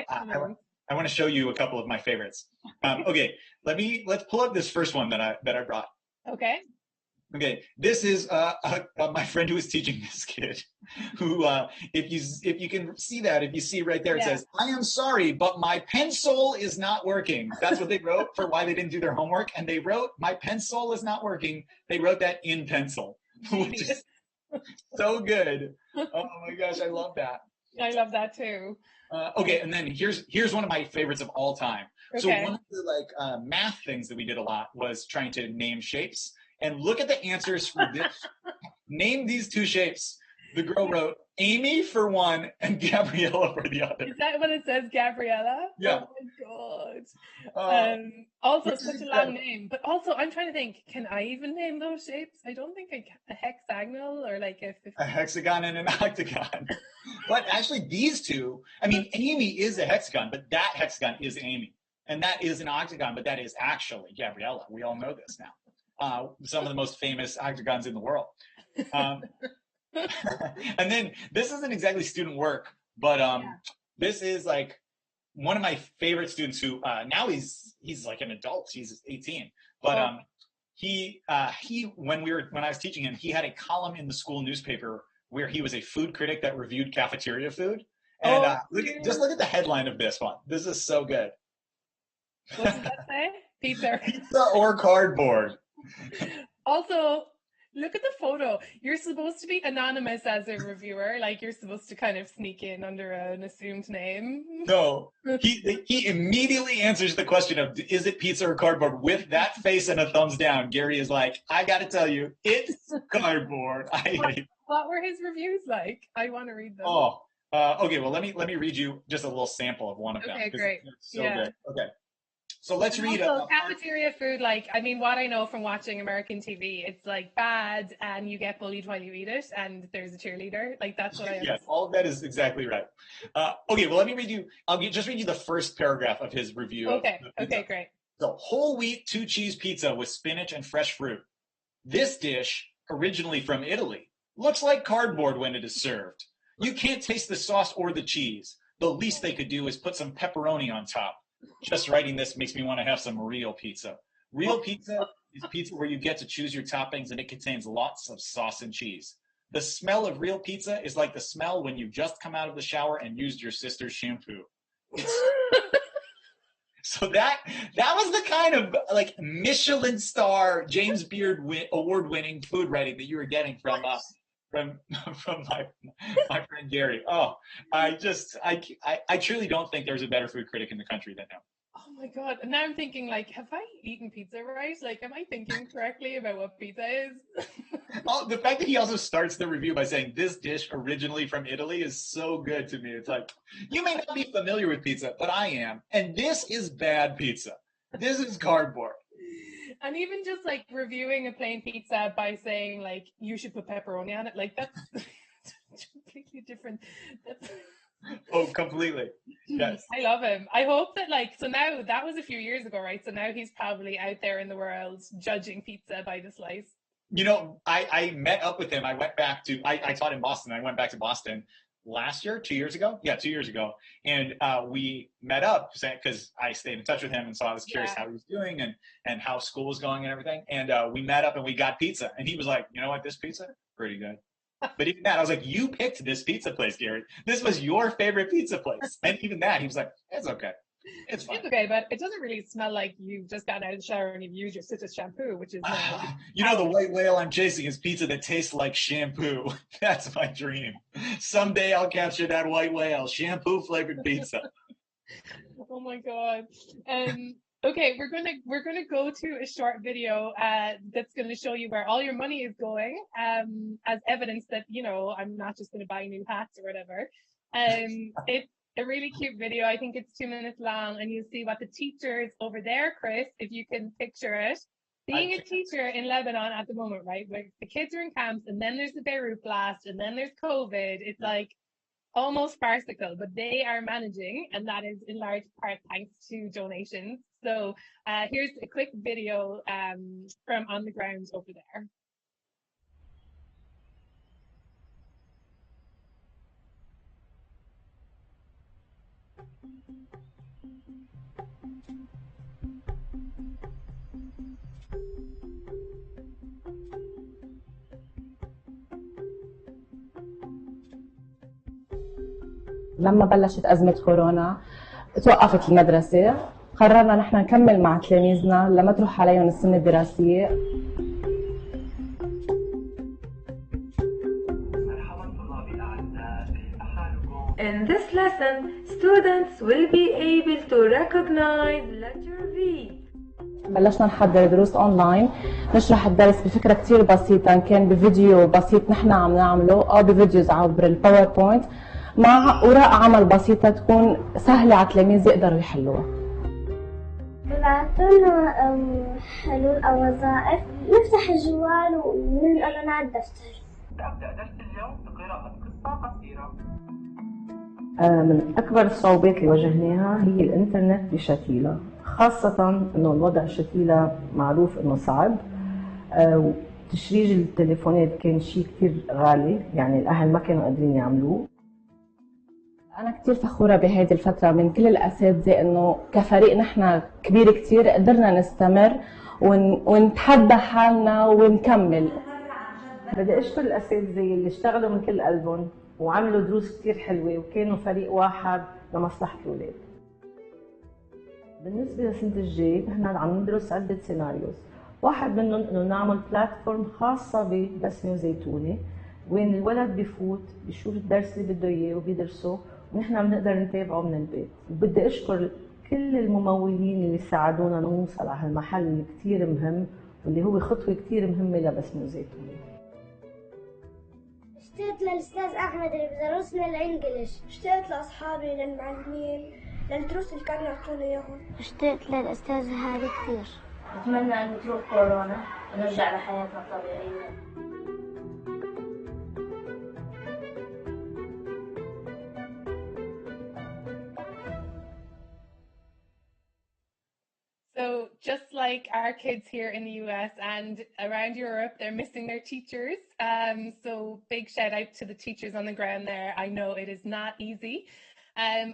I want to show you a couple of my favorites. Okay, let's pull up this first one that I brought. Okay, this is my friend who was teaching this kid, who if you can see that, if you see right there, it says, "I am sorry, but my pencil is not working." That's what they wrote for why they didn't do their homework, and they wrote, "My pencil is not working." They wrote that in pencil, which is so good. Oh my gosh, I love that. I love that too. Okay, and then here's one of my favorites of all time. Okay. So one of the math things that we did a lot was trying to name shapes. And look at the answers for this. Name these 2 shapes. The girl wrote Amy for one and Gabriella for the other. Is that what it says, Gabriella? Yeah. Oh my God. Also, such a long name. But also, I'm trying to think, can I even name those shapes? I don't think a hexagonal or like a hexagon and an octagon. But actually, these 2, I mean, Amy is a hexagon, but that hexagon is Amy. And that is an octagon, but that is actually Gabriella. We all know this now. Some of the most famous octagons in the world. And then this isn't exactly student work, but this is like one of my favorite students who now he's like an adult. He's 18, but he when I was teaching him, he had a column in the school newspaper where he was a food critic that reviewed cafeteria food. And just look at the headline of this one. This is so good. What does that say? Pizza or cardboard. Also, look at the photo. You're supposed to be anonymous as a reviewer. Like, you're supposed to kind of sneak in under an assumed name. No, he immediately answers the question of, is it pizza or cardboard, with that face and a thumbs down. Gary is like, I got to tell you, it's cardboard. What were his reviews like? I want to read them. Okay. Well, let me read you just a little sample of one of them. Okay, great. It's so good. Okay. So let's read also, cafeteria food, like, I mean, what I know from watching American TV, it's like bad and you get bullied while you eat it and there's a cheerleader. Like, that's what I Yes, all of that is exactly right. Okay, well, let me read you, just read you the first paragraph of his review. Okay, great. So, whole wheat 2-cheese pizza with spinach and fresh fruit. This dish, originally from Italy, looks like cardboard when it is served. You can't taste the sauce or the cheese. The least they could do is put some pepperoni on top. Just writing this makes me want to have some real pizza. Real pizza is pizza where you get to choose your toppings and it contains lots of sauce and cheese. The smell of real pizza is like the smell when you just come out of the shower and used your sister's shampoo. So that was the kind of like Michelin star James Beard award-winning food writing that you were getting from my friend Gary. Oh, I truly don't think there's a better food critic in the country than him. Oh my God. And now I'm thinking, like, have I eaten pizza right? Like, am I thinking correctly about what pizza is? Oh, the fact that he also starts the review by saying this dish originally from Italy is so good to me. It's like, you may not be familiar with pizza, but I am. And this is bad pizza. This is cardboard. And even just like reviewing a plain pizza by saying like, you should put pepperoni on it. Like, that's completely different. Oh, completely. Yes. I love him. I hope that so now that was a few years ago, right? So now he's probably out there in the world judging pizza by the slice. You know, I met up with him. I went back to, I taught in Boston. I went back to Boston last year, 2 years ago. Yeah, 2 years ago. And we met up because I stayed in touch with him. And so I was curious how he was doing and how school was going and everything. And we met up and we got pizza. And he was like, you know what, this pizza? Pretty good. But even that, I was like, you picked this pizza place, Gary. This was your favorite pizza place. And even that, he was like, it's okay. It's fine. It's okay, but it doesn't really smell like you've just gotten out of the shower and you've used your sister's shampoo, which is... you know, the white whale I'm chasing is pizza that tastes like shampoo. That's my dream. Someday I'll capture that white whale. Shampoo-flavored pizza. Oh, my God. Okay, we're gonna go to a short video that's going to show you where all your money is going as evidence that, you know, I'm not just going to buy new hats or whatever. It's a really cute video. I think it's 2 minutes long, and you'll see what the teachers over there, Chris, if you can picture it. Being a teacher in Lebanon at the moment, right, where the kids are in camps, and then there's the Beirut blast, and then there's COVID. It's like almost farcical, but they are managing, and that is in large part thanks to donations. So here's a quick video from on the ground over there. لما بلشت أزمة كورونا توقفت المدرسة، قررنا نحن نكمل مع تلاميذنا لما تروح عليهم السنة الدراسية. In this lesson, students will be able to recognize letter V. بلشنا نحضر دروس اونلاين، نشرح الدرس بفكره كثير بسيطه، ان كان بفيديو بسيط نحن عم نعمله او بفيديوز عبر الباوربوينت مع اوراق عمل بسيطه تكون سهله على التلاميذ يقدروا يحلوها. ببعثوا لنا حلول او وظائف، نفتح الجوال وننقل على الدفتر. أبدأ درس اليوم بقراءة قصة قصيرة. من أكبر الصعوبات اللي واجهناها هي الإنترنت بشتيلة، خاصة إنه الوضع شتيلة معروف إنه صعب، وتشريج التليفونات كان شيء كتير غالي، يعني الأهل ما كانوا قادرين يعملوه. أنا كتير فخورة بهذه الفترة من كل الأساتذة إنه كفريق نحن كبير كتير قدرنا نستمر ونتحدى حالنا ونكمل. بدي أشكر الأساتذة اللي اشتغلوا من كل قلبهم وعملوا دروس كتير حلوة وكانوا فريق واحد لمصلحة الأولاد. بالنسبة للسنة الجاي نحن عم ندرس عدة سيناريوز، واحد منهم إنه نعمل بلاتفورم خاصة ببسمة وزيتونة وين الولد بفوت بيشوف الدرس اللي بده إياه وبيدرسه ونحن بنقدر نتابعه من البيت. وبدي أشكر كل الممولين اللي ساعدونا نوصل على هالمحل اللي كتير مهم واللي هو خطوة كتير مهمة لبسمة وزيتونة. اشتقت للأستاذ أحمد اللي بدرسنا الإنجليش، اشتقت لأصحابي للمعلمين للدروس اللي كانوا يعطونا إياهم. اشتقت للأستاذة هذه كثير. أتمنى أن تروح كورونا ونرجع لحياتنا الطبيعية. So just like our kids here in the US and around Europe, they're missing their teachers. So big shout out to the teachers on the ground there. I know it is not easy.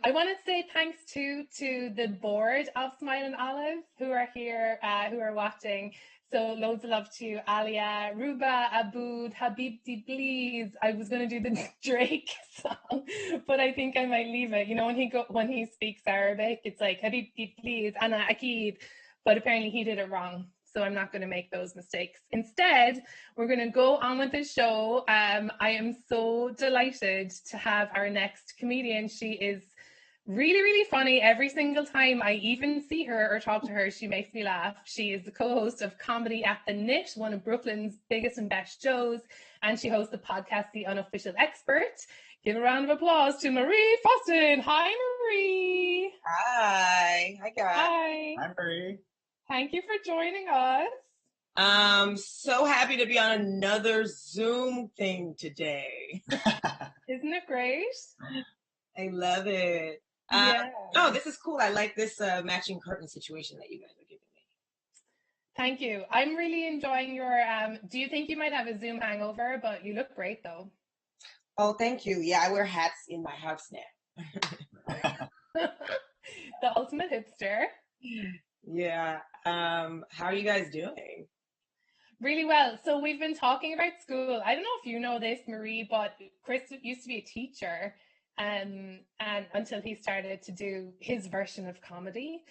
I want to say thanks to the board of Smile and Olive who are here, who are watching. So loads of love to Alia, Ruba, Aboud, Habibti, please. I was going to do the Drake song, but I think I might leave it. You know, when he speaks Arabic, it's like Habibti, please, Ana Akid. But apparently he did it wrong. So I'm not going to make those mistakes. Instead, we're going to go on with the show. I am so delighted to have our next comedian. She is really, really funny every single time I even see her or talk to her. She makes me laugh. She is the co-host of Comedy at the Knit, one of Brooklyn's biggest and best shows, and she hosts the podcast The Unofficial Expert. Give a round of applause to Marie Foston. Hi, Marie. Hi guys. Hi. Hi, Marie. Thank you for joining us. I'm so happy to be on another Zoom thing today. Isn't it great? I love it. Yeah. Oh, this is cool. I like this matching curtain situation that you guys are giving me. Thank you. I'm really enjoying your, do you think you might have a Zoom hangover? But you look great though. Oh, thank you. Yeah, I wear hats in my house now. The ultimate hipster. Yeah. How are you guys doing? Really well. So we've been talking about school. I don't know if you know this, Marie, but Chris used to be a teacher, and until he started to do his version of comedy.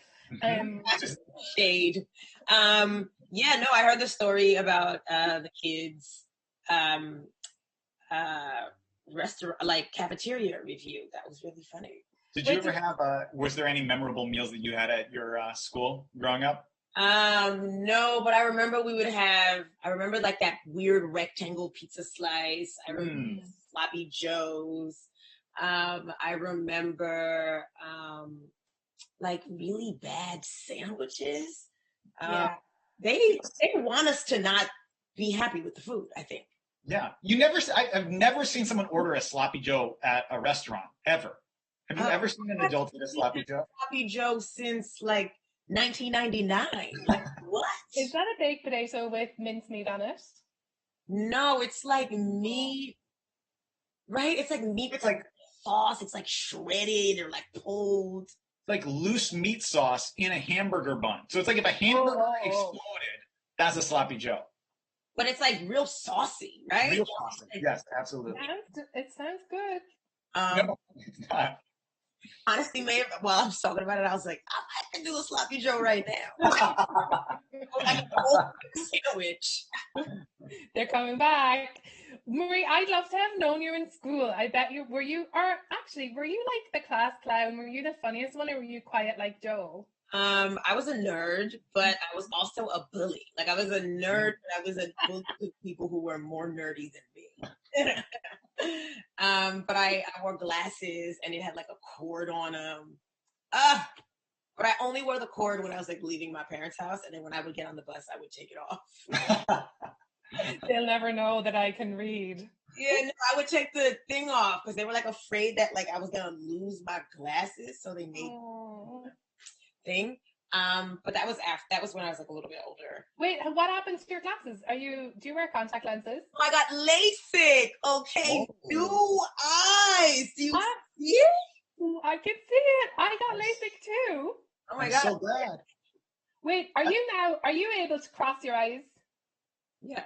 Shade. Yeah, no, I heard the story about the kids restaurant, like cafeteria review. That was really funny. Did you ever have was there any memorable meals that you had at your school growing up? No, but I remember I remember like that weird rectangle pizza slice. I remember sloppy joes. I remember like really bad sandwiches. Yeah. They want us to not be happy with the food, I think. Yeah. I've never seen someone order a sloppy joe at a restaurant, ever. Have you ever seen an adult eat a sloppy joe? Sloppy joe since like 1999. Like what? Is that a baked potato with mincemeat on it? No, it's like meat. Right? It's like meat. It's like sauce. It's like shredded or like pulled. Like loose meat sauce in a hamburger bun. So it's like if a hamburger exploded, that's a sloppy joe. But it's like real saucy, right? Real saucy. Yes, absolutely. It sounds good. No, it's not. Honestly, Maeve, while I was talking about it, I was like, I can do a sloppy joe right now. Like a whole sandwich. They're coming back. Marie, I'd love to have known you in school. I bet you, were you like the class clown? Were you the funniest one, or were you quiet like Joe? I was a nerd, but I was also a bully. Like I was a nerd, but I was a bully to people who were more nerdy than me. But I wore glasses and it had like a cord on them. But I only wore the cord when I was like leaving my parents' house, and then when I would get on the bus, I would take it off. They'll never know that I can read. Yeah, no, I would take the thing off because they were like afraid that like I was gonna lose my glasses, so they made thing. But that was when I was like a little bit older. Wait, what happened to your glasses? Do you wear contact lenses? I got LASIK. Okay, new eyes. Do you see it? I can see it. I got LASIK too. Oh my God. So glad. Wait, are you able to cross your eyes? Yeah.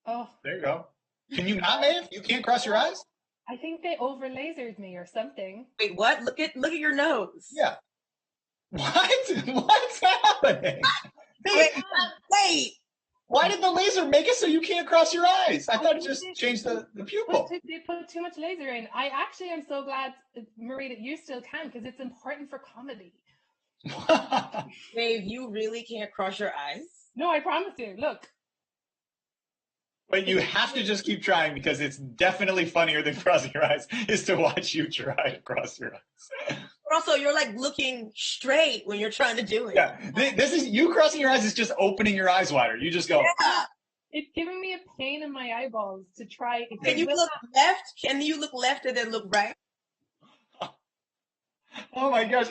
Oh. There you go. Can you not, Maeve? You can't cross your eyes? I think they over lasered me or something. Wait, what? Look at your nose. Yeah. What? What's happening? Wait. Why did the laser make it so you can't cross your eyes? I thought it just changed the pupil. They put too much laser in. I actually am so glad, Marie, that you still can, because it's important for comedy. Dave, you really can't cross your eyes? No, I promise you. Look. But you have to just keep trying, because it's definitely funnier than crossing your eyes is to watch you try to cross your eyes. But also, you're like looking straight when you're trying to do it. Yeah, this is you crossing your eyes is just opening your eyes wider. You just go. Yeah. It's giving me a pain in my eyeballs to try. Can you look left? Can you look left and then look right? Oh my gosh.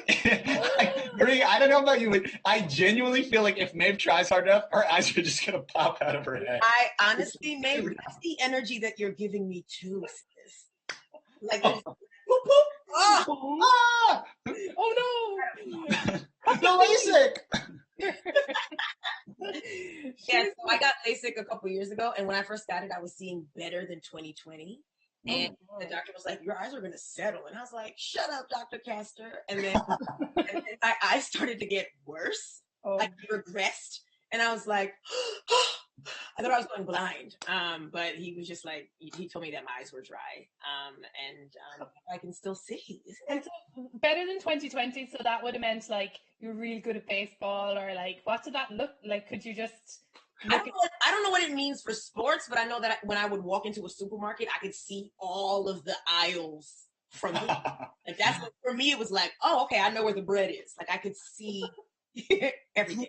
Marie, I don't know about you, but I genuinely feel like if Maeve tries hard enough, her eyes are just going to pop out of her head. I honestly, Maeve, that's the energy that you're giving me too, sis. Like, boop, boop. Ah! Ah! Oh no! The LASIK! Yeah, so I got LASIK a couple years ago, and when I first got it, I was seeing better than 20/20. And the doctor was like, your eyes are going to settle. And I was like, shut up, Dr. Castor. And then my eyes started to get worse, like regressed. And I was like, I thought I was going blind. But he was just like, he told me that my eyes were dry. And I can still see. And so better than 20/20. So that would have meant like you're really good at baseball, or like, what did that look like? Could you just... I don't know what it means for sports, but I know that when I would walk into a supermarket, I could see all of the aisles from the, like that's what, for me, it was like, oh, okay, I know where the bread is. Like I could see everything.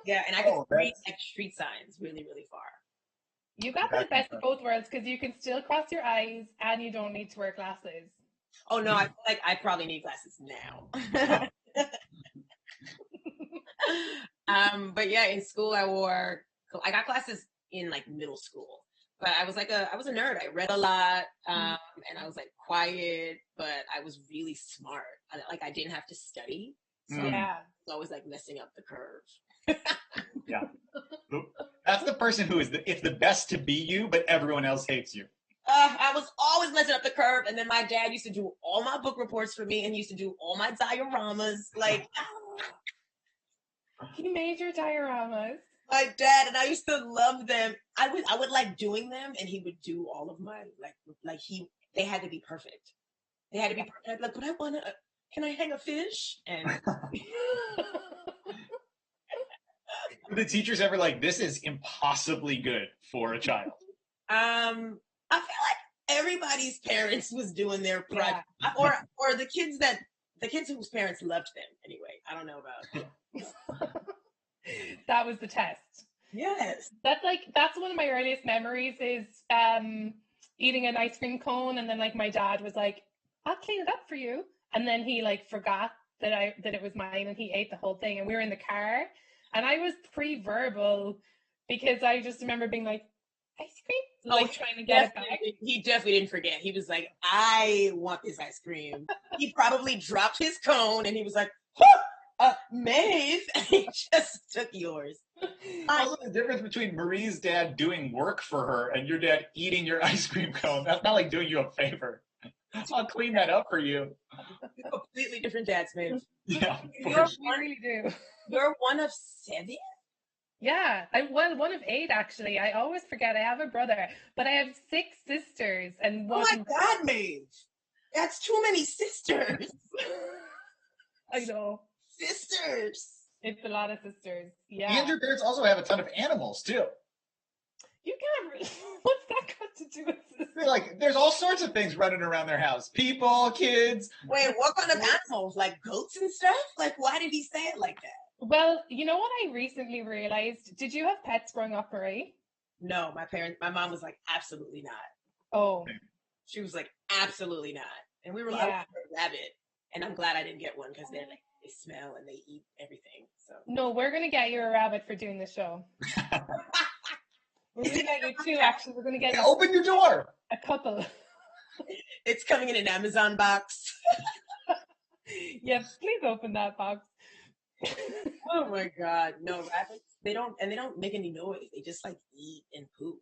Yeah, and I could read like street signs really, really far. You got the best of both worlds because you can still cross your eyes and you don't need to wear glasses. Oh no, I feel like I probably need glasses now. But yeah, in school I got glasses in like middle school, but I was a nerd. I read a lot, and I was like quiet, but I was really smart. I didn't have to study. So yeah. I was always like messing up the curve. Yeah. That's the person who is it's the best to be you, but everyone else hates you. I was always messing up the curve, and then my dad used to do all my book reports for me, and he used to do all my dioramas. Like, he made your dioramas. My dad, and I used to love them. I would like doing them, and he would do all of my they had to be perfect. They had to be perfect. Like, but I wanna. Can I hang a fish? And the teachers ever like, this is impossibly good for a child? I feel like everybody's parents was doing their project, or the kids whose parents loved them. Anyway, I don't know about. That was the test. Yes. That's one of my earliest memories is eating an ice cream cone, and then like my dad was like, I'll clean it up for you. And then he like forgot that it was mine, and he ate the whole thing, and we were in the car, and I was pre-verbal because I just remember being like, ice cream? Trying to get it back. He definitely didn't forget. He was like, I want this ice cream. He probably dropped his cone and he was like, Maeve, and he just took yours. Also, the difference between Marie's dad doing work for her and your dad eating your ice cream cone, that's not like doing you a favor. I'll clean that up for you. Completely different dads, Maeve. Yeah, we really do. You're one of 7? Yeah, I'm one of 8 actually. I always forget I have a brother, but I have 6 sisters and one. Oh my God, Maeve, that's too many sisters. I know. Sisters. It's a lot of sisters. Yeah. And your parents also have a ton of animals too. You can't really. What's that got to do with this? Like, there's all sorts of things running around their house. People, kids. Wait, what kind of animals? Like goats and stuff? Like, why did he say it like that? Well, you know what I recently realized? Did you have pets growing up, Marie? No, my mom was like, absolutely not. Oh. She was like, absolutely not. And we were like, a rabbit. And I'm glad I didn't get one because they're like, they smell and they eat everything. So no, we're gonna get you a rabbit for doing this show. We're gonna get you 2, actually. We're gonna get you. Open your door. A couple. It's coming in an Amazon box. Yes, please open that box. Oh my God. No, rabbits, they don't make any noise. They just like eat and poop.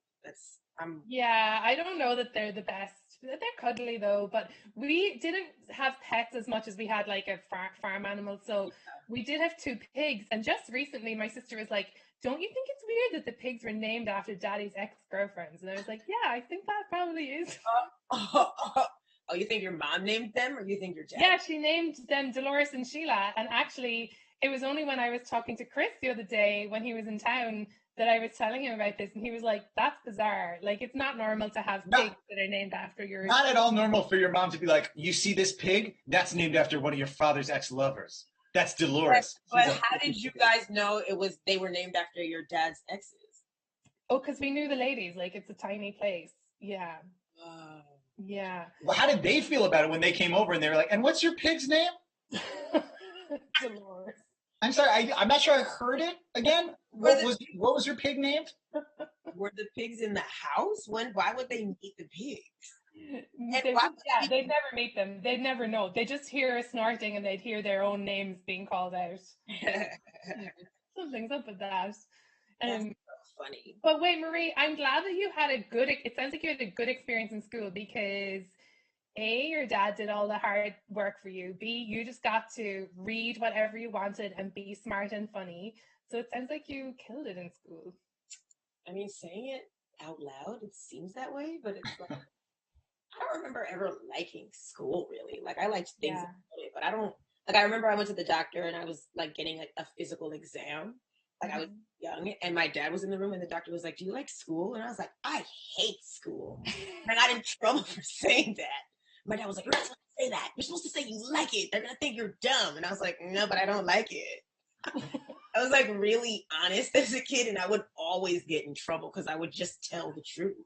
Yeah, I don't know that they're the best. They're cuddly though, but we didn't have pets as much as we had like a farm animal. So we did have 2 pigs. And just recently my sister was like, don't you think it's weird that the pigs were named after daddy's ex-girlfriends? And I was like, yeah, I think that probably is. Oh, you think your mom named them, or you think your dad? Yeah, she named them Dolores and Sheila. And actually, it was only when I was talking to Chris the other day when he was in town that I was telling him about this, and he was like, "That's bizarre. Like, it's not normal to have pigs that are named after your." Not at all normal for your mom to be like, "You see this pig? That's named after one of your father's ex-lovers. That's Dolores." But how did you guys know they were named after your dad's exes? Oh, because we knew the ladies. Like, it's a tiny place. Yeah. Yeah. Well, how did they feel about it when they came over and they were like, "And what's your pig's name?" Dolores. I'm sorry, I'm not sure I heard it again. What was your pig named? Were the pigs in the house? Why would they meet the pigs? They'd never meet them. They'd never know. They just hear snorting and they'd hear their own names being called out. Something's up with that. That's so funny. But wait, Marie, I'm glad that you had it sounds like you had a good experience in school because A, your dad did all the hard work for you. B, you just got to read whatever you wanted and be smart and funny. So it sounds like you killed it in school. I mean, saying it out loud, it seems that way, but it's like, I don't remember ever liking school really. Like I liked things about it, but I don't, like I remember I went to the doctor and I was like getting a physical exam. Like I was young and my dad was in the room and the doctor was like, "Do you like school?" And I was like, "I hate school." And I got in trouble for saying that. My dad was like, "You're not supposed to say that. You're supposed to say you like it. They're going to think you're dumb." And I was like, "No, but I don't like it." I was like really honest as a kid and I would always get in trouble because I would just tell the truth.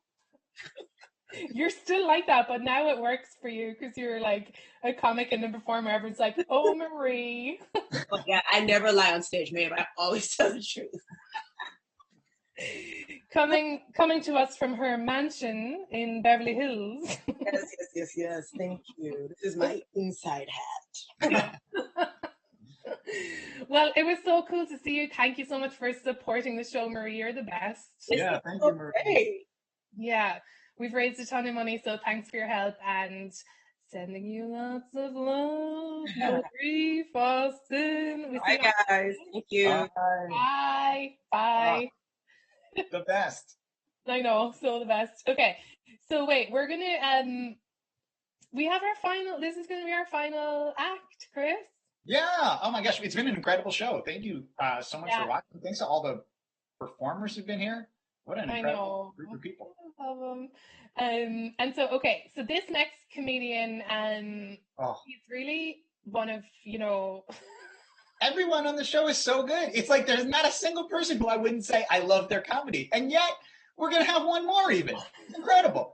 You're still like that, but now it works for you because you're like a comic and a performer. Everyone's like, "Oh, Marie." Oh, yeah, I never lie on stage, man, but I always tell the truth. Coming to us from her mansion in Beverly Hills. Yes. Thank you. This is my inside hat. Well, it was so cool to see you. Thank you so much for supporting the show, Marie. You're the best. Yeah, thank you, Marie. Yeah, we've raised a ton of money, so thanks for your help and sending you lots of love, Marie Faustin. Bye, guys. Thank you. Bye. The best. I know, so the best. Okay, so wait, we're gonna we have our final. This is gonna be our final act, Chris. Yeah. Oh my gosh, it's been an incredible show. Thank you so much for watching. Thanks to all the performers who've been here. What an incredible group of people. I love them. And so so this next comedian, he's really one of, everyone on the show is so good. It's like there's not a single person who I wouldn't say I love their comedy. And yet we're gonna have one more even. It's incredible.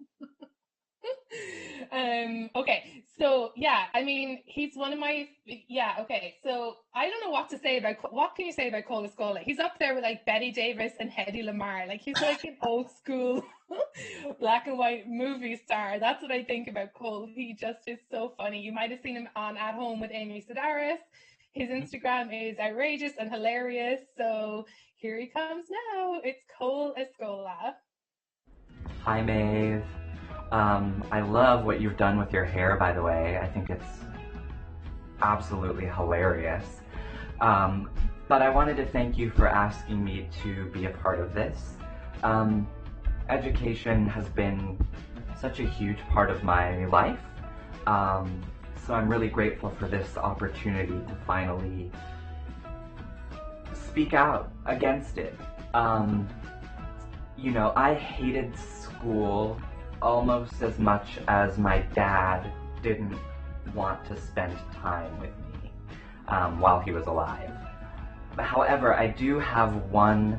Okay, so I mean, he's one of my okay, so I don't know what to say about what can you say about Cole Escola? He's up there with like Betty Davis and Hedy Lamarr. Like he's like an old school black and white movie star. That's what I think about Cole. He just is so funny. You might have seen him on At Home with Amy Sedaris. His Instagram is outrageous and hilarious. So here he comes now. It's Cole Escola. Hi, Maeve. I love what you've done with your hair, by the way. I think it's absolutely hilarious. But I wanted to thank you for asking me to be a part of this. Education has been such a huge part of my life. So I'm really grateful for this opportunity to finally speak out against it. I hated school almost as much as my dad didn't want to spend time with me while he was alive. However, I do have one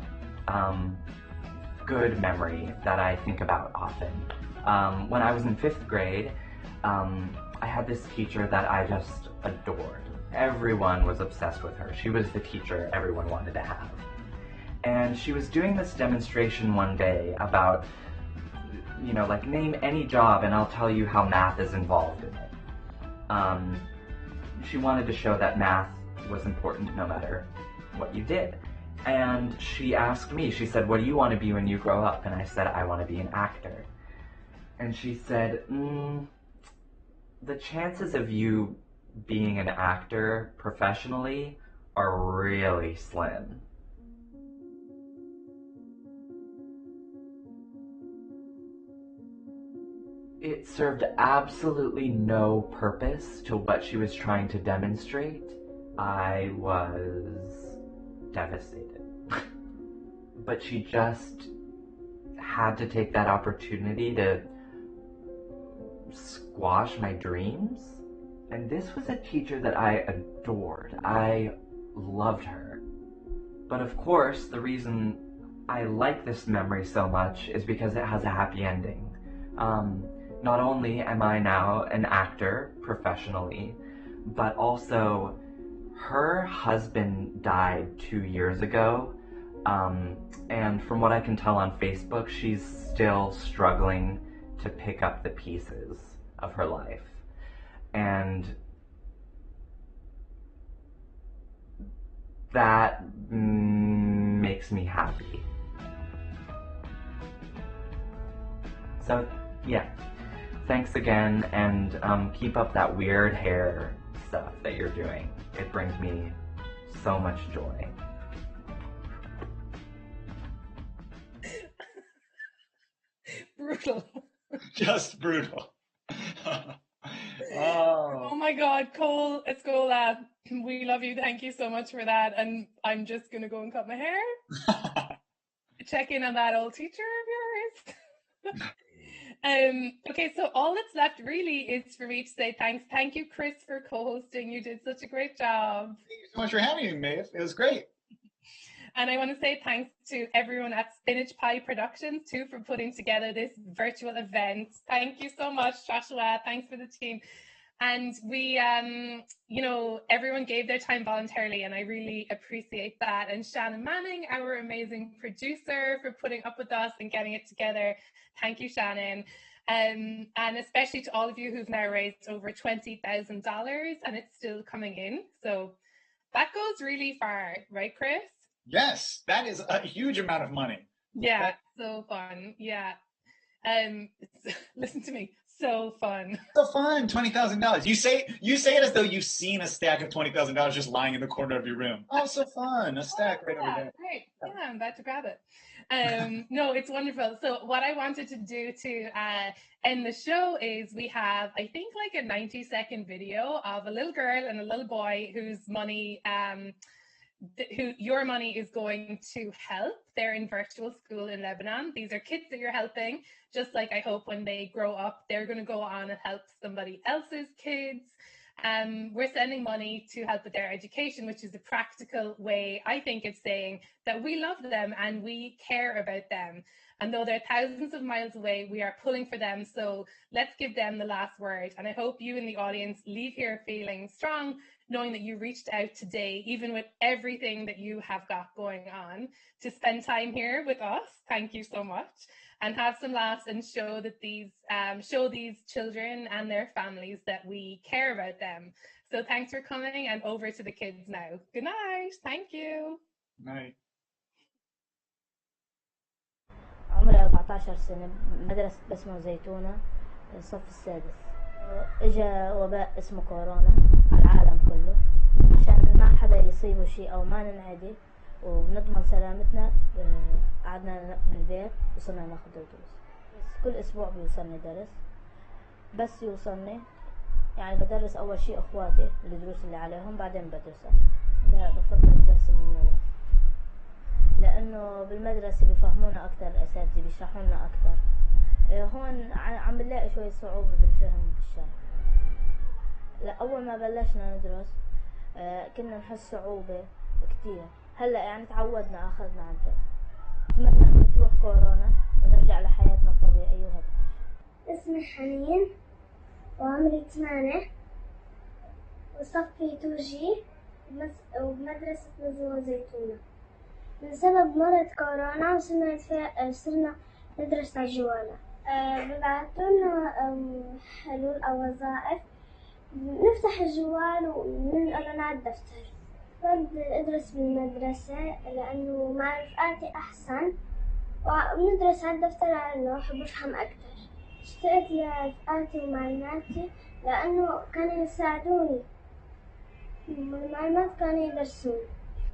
good memory that I think about often. When I was in 5th grade, I had this teacher that I just adored. Everyone was obsessed with her. She was the teacher everyone wanted to have. And she was doing this demonstration one day about like name any job and I'll tell you how math is involved in it. She wanted to show that math was important no matter what you did. And she asked me, she said, "What do you want to be when you grow up?" And I said, "I want to be an actor." And she said, "The chances of you being an actor professionally are really slim." It served absolutely no purpose to what she was trying to demonstrate. I was devastated. but she just had to take that opportunity to squash my dreams. And this was a teacher that I adored. I loved her. But of course, the reason I like this memory so much is because it has a happy ending. Not only am I now an actor professionally, but also her husband died 2 years ago. And from what I can tell on Facebook, she's still struggling to pick up the pieces of her life. And that makes me happy. So, yeah. Thanks again, and keep up that weird hair stuff that you're doing. It brings me so much joy. Brutal. Just brutal. Oh my God, Cole Escola, we love you. Thank you so much for that. And I'm just going to go and cut my hair. Check in on that old teacher of yours. Okay, so all that's left really is for me to say thanks. Thank you, Chris, for co-hosting. You did such a great job. Thank you so much for having me, Maeve. It was great. And I want to say thanks to everyone at Spinach Pie Productions, too, for putting together this virtual event. Thank you so much, Joshua. Thanks for the team. And we, you know, everyone gave their time voluntarily, and I really appreciate that. And Shannon Manning, our amazing producer, for putting up with us and getting it together. Thank you, Shannon. And especially to all of you who've now raised over $20,000, and it's still coming in. So that goes really far, right, Chris? Yes, that is a huge amount of money. Yeah, so fun. Yeah. Listen to me. So fun. So fun. $20,000. You say it as though you've seen a stack of $20,000 just lying in the corner of your room. Oh, so fun. A stack right over there. Great. Yeah, I'm about to grab it. No, it's wonderful. So what I wanted to do to end the show is we have, I think, like a 90-second video of a little girl and a little boy whose money who your money is going to help. They're in virtual school in Lebanon. These are kids that you're helping, just like I hope when they grow up, they're going to go on and help somebody else's kids. We're sending money to help with their education, which is a practical way, I think, of saying that we love them and we care about them. And though they're thousands of miles away, we are pulling for them. So let's give them the last word. And I hope you in the audience leave here feeling strong, knowing that you reached out today, even with everything that you have got going on, to spend time here with us. Thank you so much. And have some laughs and show that show these children and their families that we care about them. So thanks for coming, and over to the kids now. Good night. Thank you. Night. عمري 14 سنة، مدرسة اسمها زيتونة، الصف السادس. اجا وباء اسمه كورونا على العالم كله، عشان ما حدا يصيبه شيء او ما ننعدي ونضمن سلامتنا. قعدنا بالبيت وصلنا ناخذ دروس. بس كل اسبوع بيوصلني درس، بس يوصلني يعني بدرس اول شيء اخواتي الدروس اللي عليهم، بعدين بدرسها. لا، بفضل الدرس من المدرسة، لانه بالمدرسة بيفهمونا اكثر، الاساتذة بيشرحوا لنا اكثر. هون عم بنلاقي شوية صعوبة بالفهم بالشرح. لا، اول ما بلشنا ندرس كنا نحس صعوبة كتير. هلا يعني تعودنا، اخذنا عن جد. اتمنى ان تروح كورونا ونرجع لحياتنا الطبيعية وهذا. اسمي حنين وعمري 8 وصفي 2G وبمدرسة نزوة زيتونة. بسبب مرض كورونا صرنا ندرس على الجوالة. ببعتولنا حلول أو وظائف، نفتح الجوال وننقله على الدفتر. بفضل أدرس بالمدرسة لأنه مع رفقاتي أحسن، وندرس على الدفتر لأنه أحب أفهم أكتر. اشتقت لرفقاتي ومعلماتي لأنه كانوا يساعدوني، والمعلمات كانوا يدرسوني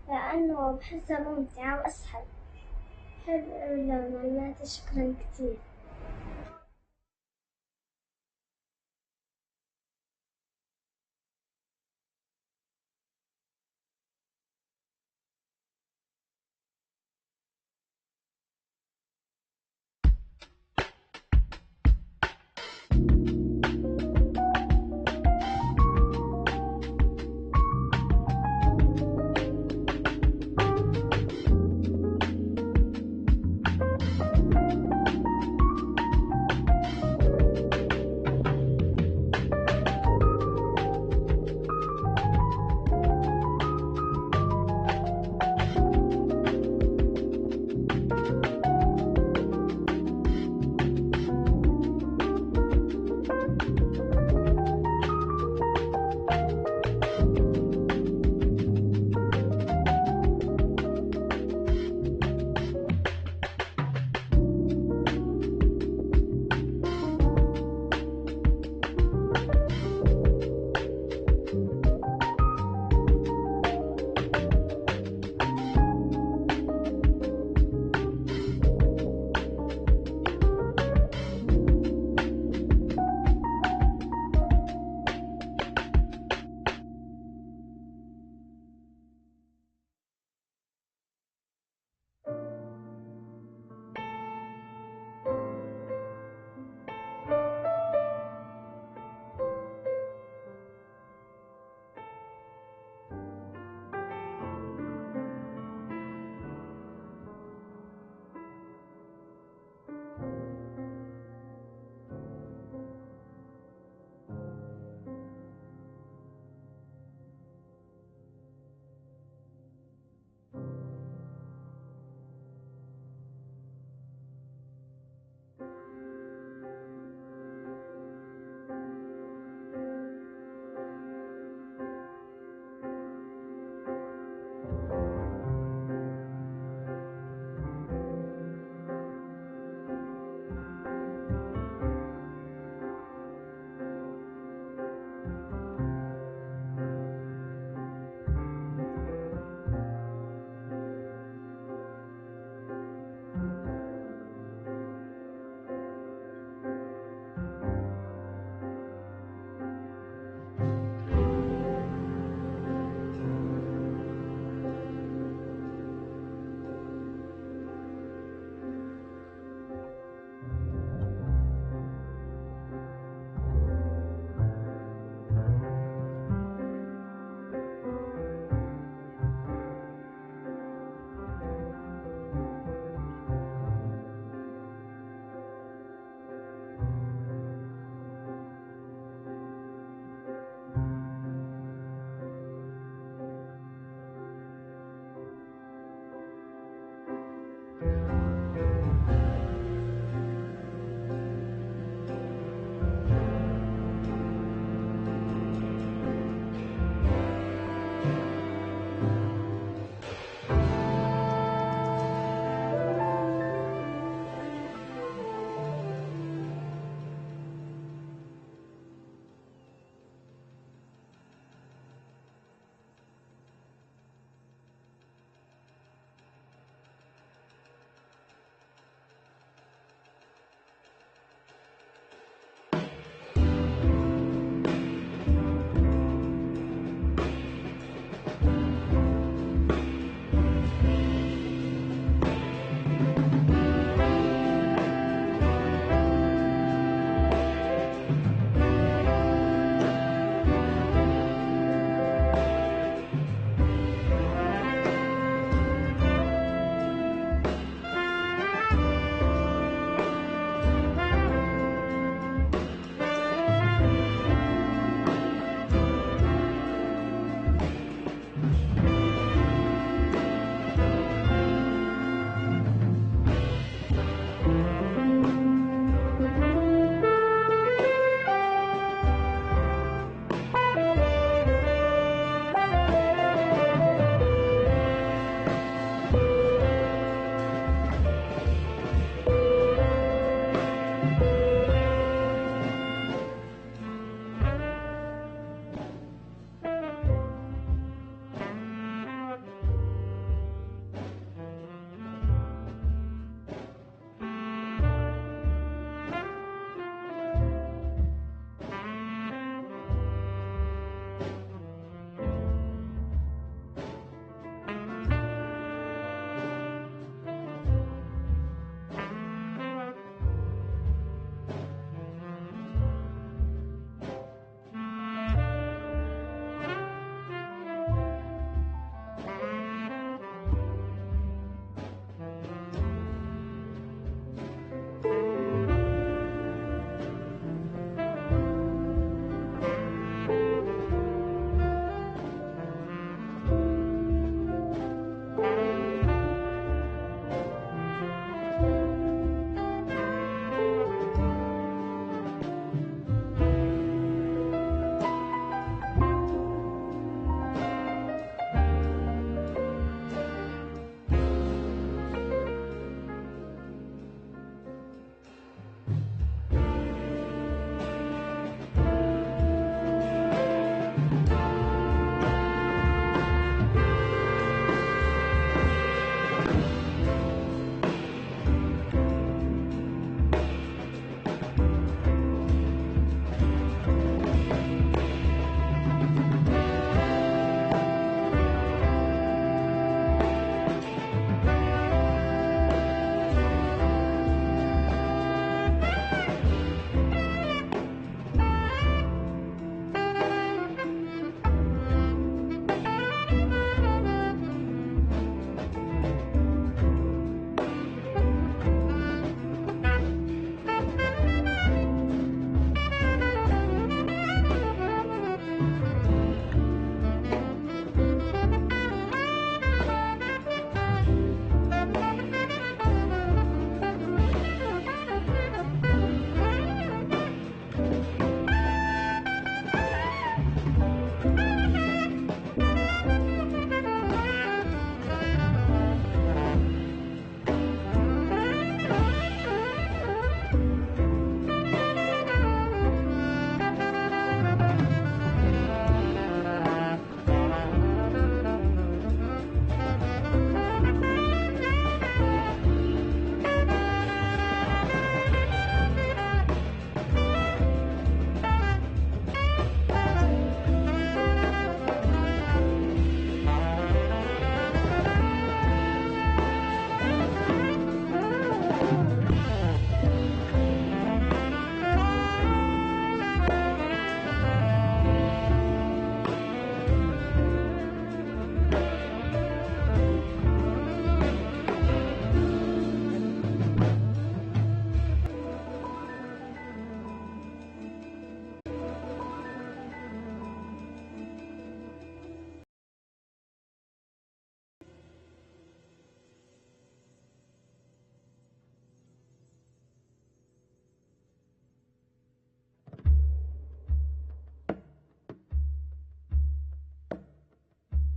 لأنه بحسها ممتعة وأسهل. بحب أقول لمعلماتي شكرا كتير.